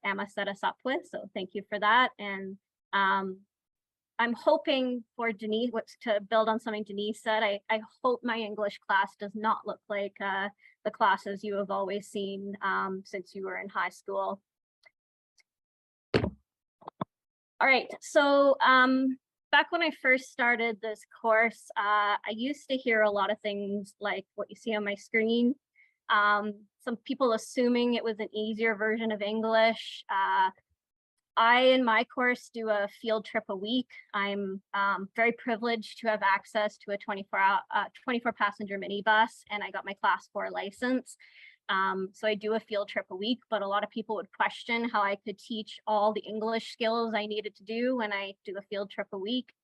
Emma set us up with. So thank you for that. And I'm hoping for Denise, to build on something Denise said, I hope my English class does not look like the classes you have always seen since you were in high school. All right, so back when I first started this course, I used to hear a lot of things like what you see on my screen. Some people assuming it was an easier version of English. I, in my course, do a field trip a week. I'm very privileged to have access to a 24 passenger minibus, and I got my class 4 license. So I do a field trip a week, but a lot of people would question how I could teach all the English skills I needed to do when I do a field trip a week.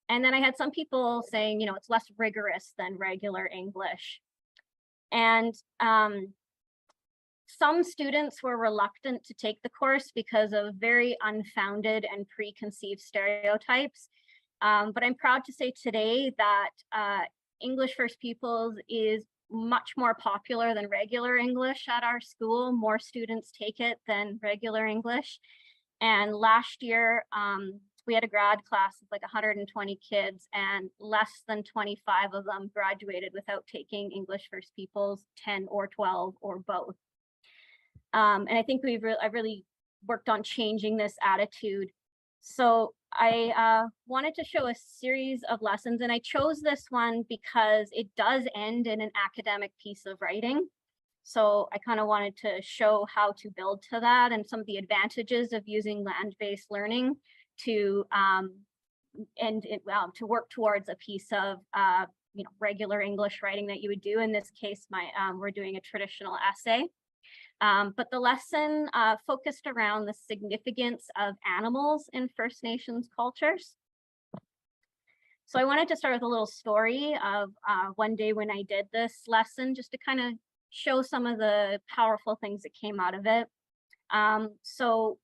And then I had some people saying, you know, it's less rigorous than regular English. And some students were reluctant to take the course because of very unfounded and preconceived stereotypes. But I'm proud to say today that English First Peoples is much more popular than regular English at our school. More students take it than regular English. And last year, we had a grad class of like 120 kids, and less than 25 of them graduated without taking English First Peoples 10 or 12 or both. And I think I've really worked on changing this attitude. So I wanted to show a series of lessons, and I chose this one because it does end in an academic piece of writing. So I kind of wanted to show how to build to that and some of the advantages of using land-based learning to to work towards a piece of regular English writing that you would do. In this case, we're doing a traditional essay. But the lesson focused around the significance of animals in First Nations cultures. So I wanted to start with a little story of one day when I did this lesson, just to kind of show some of the powerful things that came out of it. So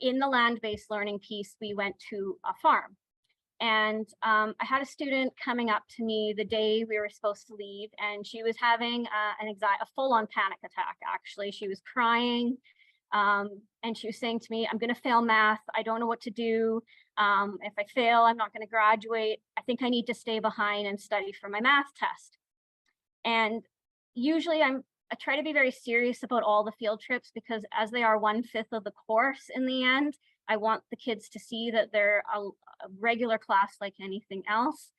in the land-based learning piece, we went to a farm. And I had a student coming up to me the day we were supposed to leave, and she was having a full-on panic attack, actually. She was crying, and she was saying to me, I'm going to fail math. I don't know what to do. If I fail, I'm not going to graduate. I think I need to stay behind and study for my math test. And usually I try to be very serious about all the field trips, because as they are 1/5 of the course in the end, I want the kids to see that they're a regular class like anything else.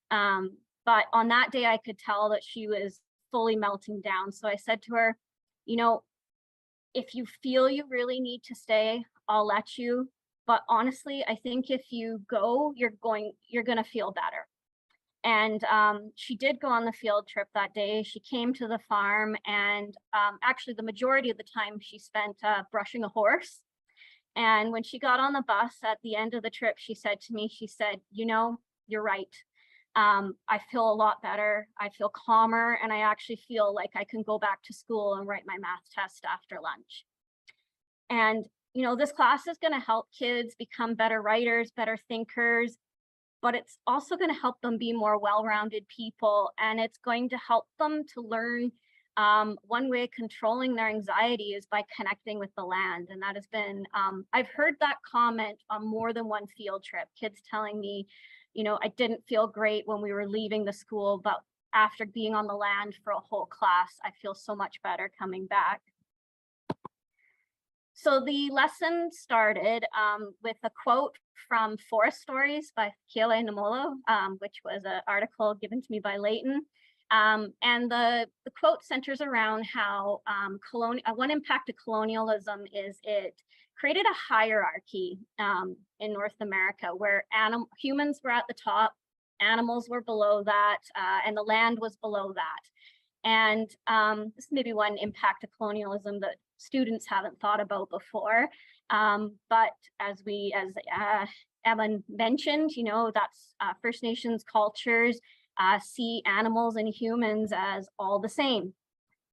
But on that day, I could tell that she was fully melting down. So I said to her, you know, if you feel you really need to stay, I'll let you. But honestly, I think if you go, you're going to feel better. And she did go on the field trip that day. She came to the farm, and actually the majority of the time she spent brushing a horse. And when she got on the bus at the end of the trip, she said to me, she said, you know, you're right. I feel a lot better. I feel calmer, and I actually feel like I can go back to school and write my math test after lunch. And, you know, this class is going to help kids become better writers, better thinkers, but it's also going to help them be more well-rounded people. And it's going to help them to learn one way of controlling their anxiety is by connecting with the land. And that has been, I've heard that comment on more than one field trip, kids telling me, you know, I didn't feel great when we were leaving the school, but after being on the land for a whole class, I feel so much better coming back. So the lesson started with a quote from Forest Stories by Keale Namolo, which was an article given to me by Leyton. And the quote centers around how one impact of colonialism is it created a hierarchy in North America where humans were at the top, animals were below that, and the land was below that. And this may be one impact of colonialism that students haven't thought about before. But as Evan mentioned, you know, that's First Nations cultures see animals and humans as all the same.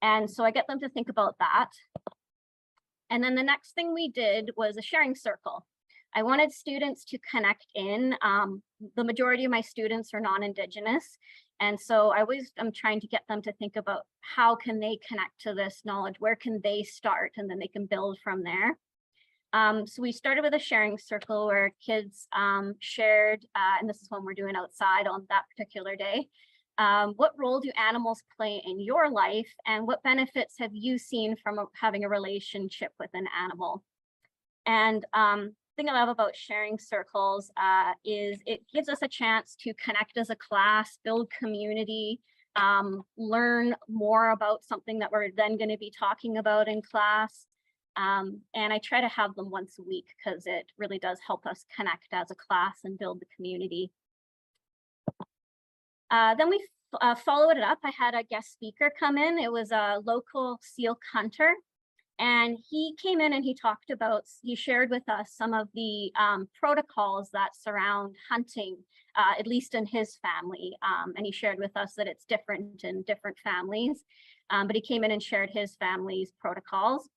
And so I get them to think about that. And then the next thing we did was a sharing circle. I wanted students to connect in. The majority of my students are non-Indigenous. And so I'm trying to get them to think about how can they connect to this knowledge? Where can they start? And then they can build from there. So we started with a sharing circle where kids shared, and this is one we're doing outside on that particular day. What role do animals play in your life, and what benefits have you seen from having a relationship with an animal? And the thing I love about sharing circles is it gives us a chance to connect as a class, build community, learn more about something that we're then going to be talking about in class. And I try to have them once a week because it really does help us connect as a class and build the community. Then we followed it up. I had a guest speaker come in. It was a local seal hunter. And he came in and he shared with us some of the protocols that surround hunting, at least in his family. And he shared with us that it's different in different families. But he came in and shared his family's protocols.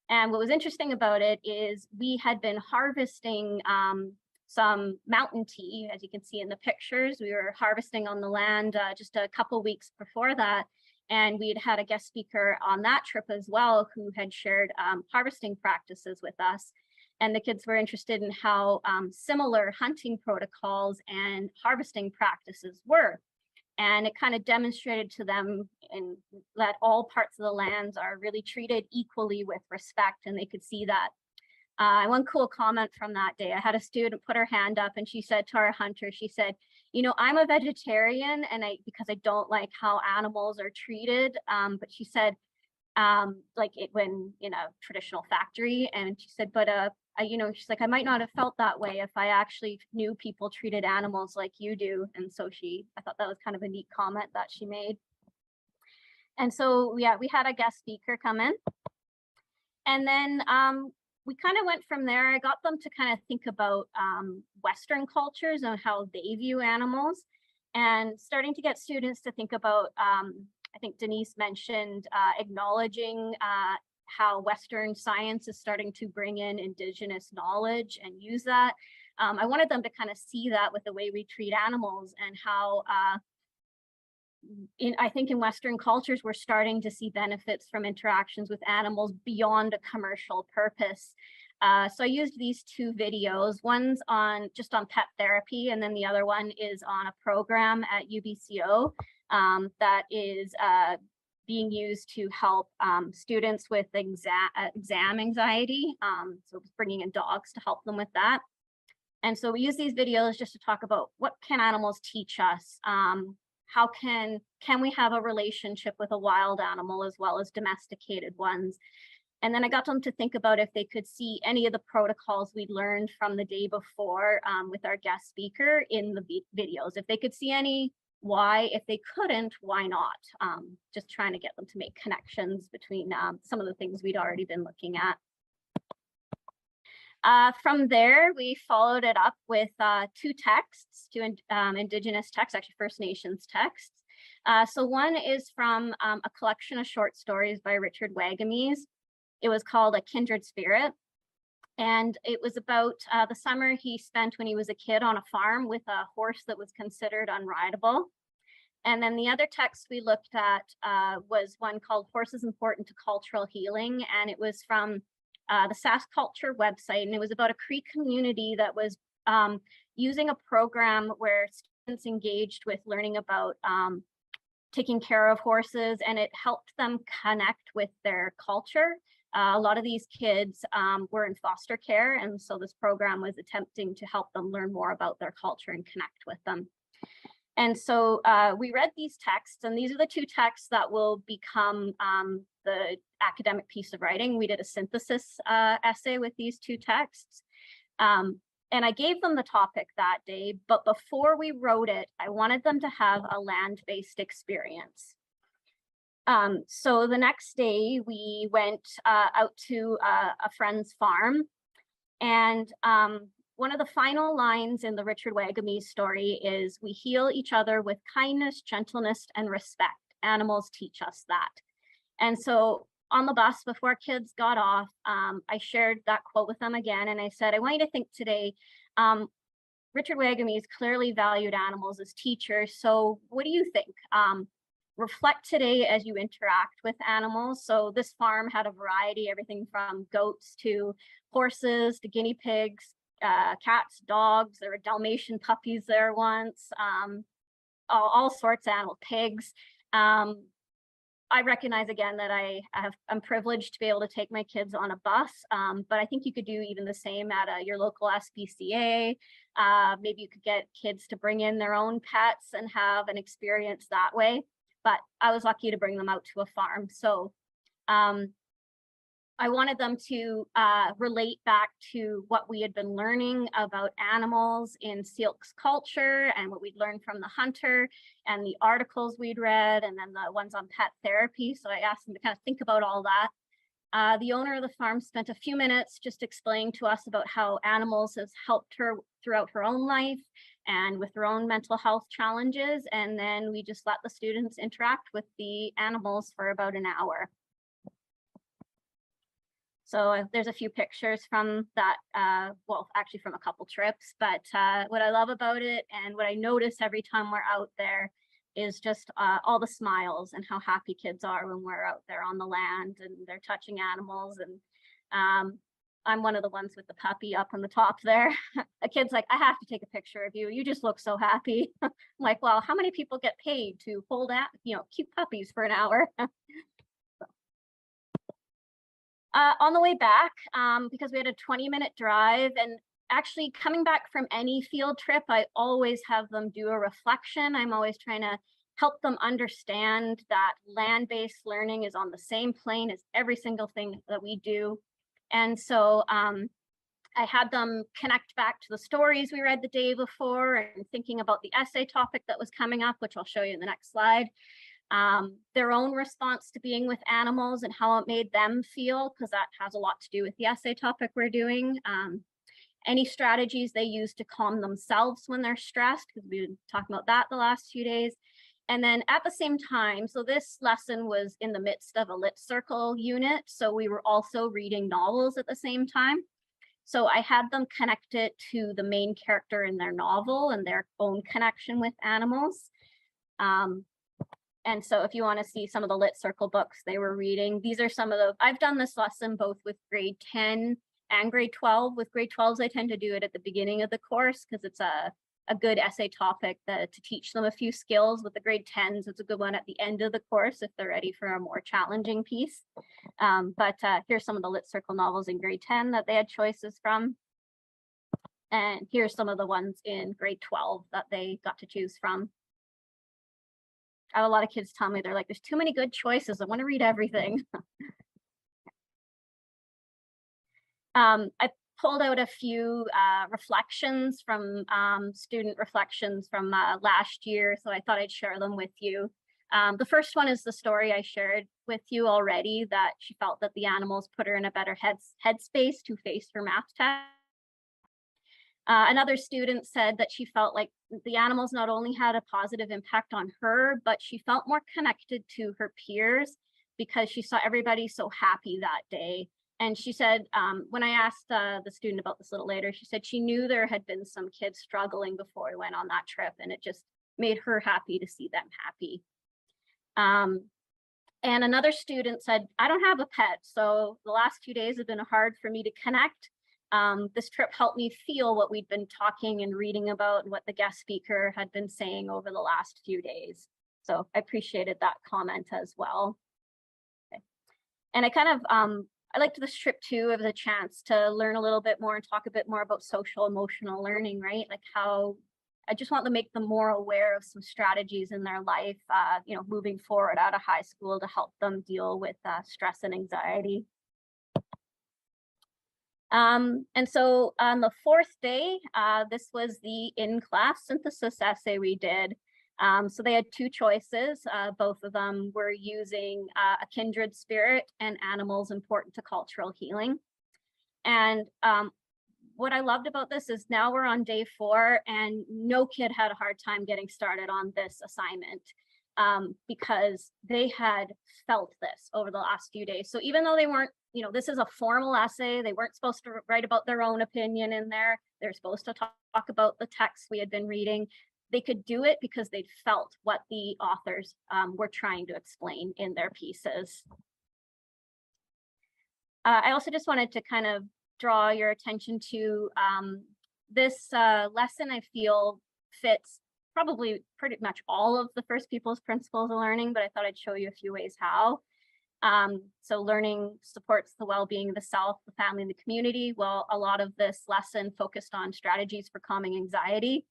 And what was interesting about it is we had been harvesting some mountain tea, as you can see in the pictures. We were harvesting on the land just a couple weeks before that. And we had had a guest speaker on that trip as well who had shared harvesting practices with us. And the kids were interested in how similar hunting protocols and harvesting practices were. And it kind of demonstrated to them that all parts of the lands are really treated equally with respect, and they could see that. One cool comment from that day, I had a student put her hand up and she said to our hunter, she said, you know, I'm a vegetarian and because I don't like how animals are treated. But she said, like it when in a traditional factory, and she said, but you know, she's like, I might not have felt that way if I actually knew people treated animals like you do. And so I thought that was kind of a neat comment that she made. And so, yeah, we had a guest speaker come in. And then we kind of went from there. I got them to kind of think about Western cultures and how they view animals, and starting to get students to think about, I think Denise mentioned acknowledging how Western science is starting to bring in Indigenous knowledge and use that. I wanted them to kind of see that with the way we treat animals, and how I think in Western cultures, we're starting to see benefits from interactions with animals beyond a commercial purpose. So I used these two videos. One's just on pet therapy, and then the other one is on a program at UBCO that is being used to help students with exam anxiety. So bringing in dogs to help them with that. And so we use these videos just to talk about what can animals teach us? How can we have a relationship with a wild animal as well as domesticated ones? And then I got them to think about if they could see any of the protocols we'd learned from the day before with our guest speaker in the videos. If they could see any, why? If they couldn't, why not? Just trying to get them to make connections between some of the things we'd already been looking at. From there, we followed it up with two texts, Indigenous texts, actually First Nations texts. So one is from a collection of short stories by Richard Wagamese. It was called A Kindred Spirit. And it was about the summer he spent when he was a kid on a farm with a horse that was considered unrideable. And then the other text we looked at was one called Horses Important to Cultural Healing. And it was from the Sask Culture website. And it was about a Cree community that was using a program where students engaged with learning about taking care of horses, and it helped them connect with their culture. A lot of these kids were in foster care, and so this program was attempting to help them learn more about their culture and connect with them. And so we read these texts, and these are the two texts that will become the academic piece of writing. We did a synthesis essay with these two texts. And I gave them the topic that day, but before we wrote it, I wanted them to have a land-based experience. So the next day we went out to a friend's farm, and one of the final lines in the Richard Wagamese story is, "We heal each other with kindness, gentleness, and respect. Animals teach us that." And so on the bus before kids got off, I shared that quote with them again, and I said, I want you to think today, Richard Wagamese clearly valued animals as teachers. So what do you think? Reflect today as you interact with animals. So this farm had a variety, everything from goats to horses to guinea pigs, cats, dogs. There were Dalmatian puppies there once, all sorts of animals, pigs. I recognize again that I'm privileged to be able to take my kids on a bus, but I think you could do even the same at your local SPCA. Maybe you could get kids to bring in their own pets and have an experience that way. But I was lucky to bring them out to a farm. So I wanted them to relate back to what we had been learning about animals in Syilx culture and what we'd learned from the hunter and the articles we'd read, and then the ones on pet therapy. So I asked them to kind of think about all that. The owner of the farm spent a few minutes just explaining to us about how animals has helped her throughout her own life and with her own mental health challenges. And then we just let the students interact with the animals for about an hour. So there's a few pictures from that, well, actually from a couple trips, but what I love about it and what I notice every time we're out there is just all the smiles and how happy kids are when we're out there on the land and they're touching animals. And I'm one of the ones with the puppy up on the top there. A kid's like, I have to take a picture of you. You just look so happy. I'm like, well, how many people get paid to hold out, cute puppies for an hour? On the way back, because we had a 20-minute drive, and actually coming back from any field trip, I always have them do a reflection. I'm always trying to help them understand that land-based learning is on the same plane as every single thing that we do. And so I had them connect back to the stories we read the day before and thinking about the essay topic that was coming up, which I'll show you in the next slide. their own response to being with animals and how it made them feel, because that has a lot to do with the essay topic we're doing. Any strategies they use to calm themselves when they're stressed, because we've been talking about that the last few days. And then at the same time, so this lesson was in the midst of a lit circle unit, so we were also reading novels at the same time. So I had them connect it to the main character in their novel and their own connection with animals. And so if you want to see some of the lit circle books they were reading, these are some of the, I've done this lesson both with grade 10 and grade 12. With grade 12s, I tend to do it at the beginning of the course because it's a good essay topic to teach them a few skills. With the grade 10s, it's a good one at the end of the course if they're ready for a more challenging piece. But here's some of the lit circle novels in grade 10 that they had choices from. And here's some of the ones in grade 12 that they got to choose from. I have a lot of kids tell me, they're like, there's too many good choices. I want to read everything. I pulled out a few reflections from student reflections from last year, so I thought I'd share them with you. The first one is the story I shared with you already, that she felt that the animals put her in a better headspace to face her math test. Another student said that she felt like the animals not only had a positive impact on her, but she felt more connected to her peers because she saw everybody so happy that day. And she said, when I asked the student about this a little later, she said she knew there had been some kids struggling before we went on that trip, and it just made her happy to see them happy. And another student said, I don't have a pet, so the last few days have been hard for me to connect. This trip helped me feel what we'd been talking and reading about and what the guest speaker had been saying over the last few days. So I appreciated that comment as well. Okay. And I kind of, I liked this trip too as a chance to learn a little bit more and talk a bit more about social emotional learning, right? Like how I just want to make them more aware of some strategies in their life, you know, moving forward out of high school to help them deal with stress and anxiety. And so on the fourth day, this was the in-class synthesis essay we did. So they had two choices. Both of them were using a kindred spirit and animals important to cultural healing. And what I loved about this is now we're on day 4 and no kid had a hard time getting started on this assignment because they had felt this over the last few days. So even though they weren't, you know, this is a formal essay, they weren't supposed to write about their own opinion in there. They're supposed to talk about the text we had been reading. They could do it because they'd felt what the authors were trying to explain in their pieces. I also just wanted to kind of draw your attention to this lesson. I feel fits probably pretty much all of the First Peoples principles of learning, but I thought I'd show you a few ways how. So learning supports the well-being of the self, the family, and the community. Well, a lot of this lesson focused on strategies for calming anxiety.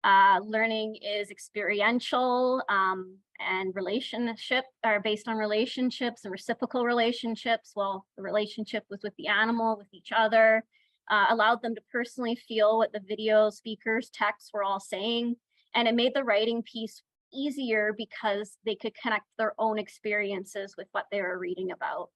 Learning is experiential and relationship are based on relationships and reciprocal relationships. Well, the relationship was with the animal, with each other, allowed them to personally feel what the video speakers, texts were all saying. And it made the writing piece easier because they could connect their own experiences with what they were reading about.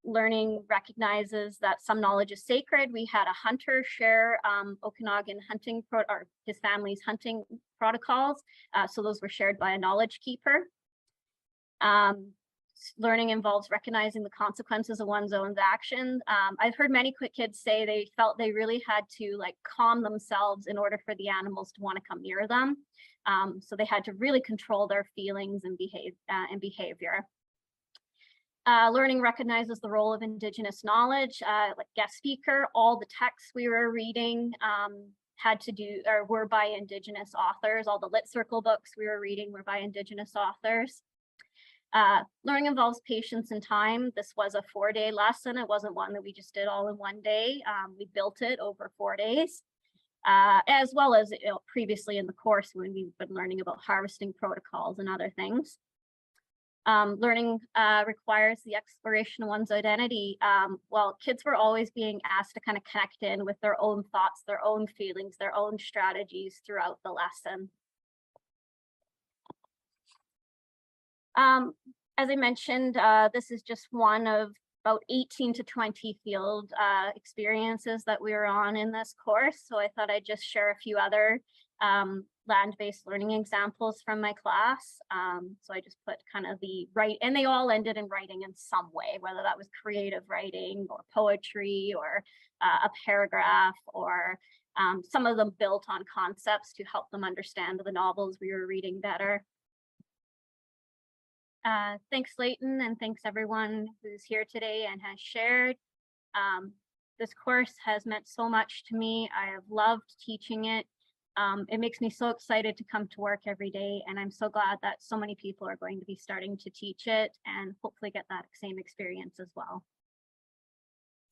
Learning recognizes that some knowledge is sacred. We had a hunter share Okanagan hunting, or his family's hunting protocols. So those were shared by a knowledge keeper. Learning involves recognizing the consequences of one's own actions. I've heard many kids say they felt they really had to like calm themselves in order for the animals to want to come near them. So they had to really control their feelings and behavior. Learning recognizes the role of Indigenous knowledge. Like guest speaker, all the texts we were reading had to do or were by Indigenous authors. All the lit circle books we were reading were by Indigenous authors. Learning involves patience and time. This was a 4-day lesson. It wasn't one that we just did all in one day. We built it over 4 days, as well as previously in the course when we've been learning about harvesting protocols and other things. Learning requires the exploration of one's identity. Well, kids were always being asked to kind of connect in with their own thoughts, their own feelings, their own strategies throughout the lesson. As I mentioned, this is just one of about 18 to 20 field experiences that we were on in this course. So I thought I'd just share a few other land-based learning examples from my class. So I just put kind of the and they all ended in writing in some way, whether that was creative writing or poetry or a paragraph, or some of them built on concepts to help them understand the novels we were reading better. Thanks, Leyton, and thanks everyone who's here today and has shared. This course has meant so much to me. I have loved teaching it. It makes me so excited to come to work every day, and I'm so glad that so many people are going to be starting to teach it and hopefully get that same experience as well.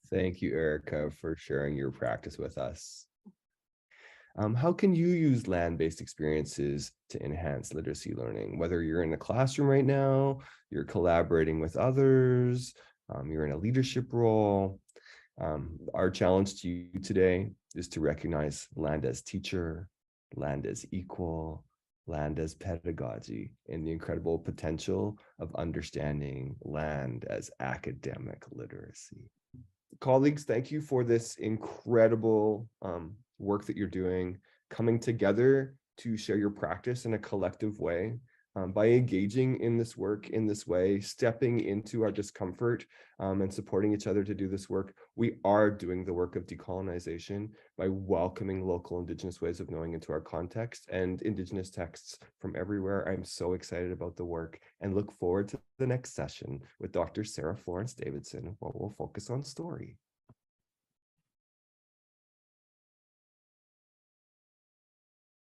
Thank you, Erica, for sharing your practice with us. How can you use land-based experiences to enhance literacy learning? Whether you're in a classroom right now, you're collaborating with others, you're in a leadership role. Our challenge to you today is to recognize land as teacher, land as equal, land as pedagogy, and the incredible potential of understanding land as academic literacy. Colleagues, thank you for this incredible work that you're doing, coming together to share your practice in a collective way. By engaging in this work in this way, stepping into our discomfort and supporting each other to do this work, we are doing the work of decolonization by welcoming local Indigenous ways of knowing into our context and Indigenous texts from everywhere. I'm so excited about the work and look forward to the next session with Dr. Sarah Florence Davidson, where we'll focus on story.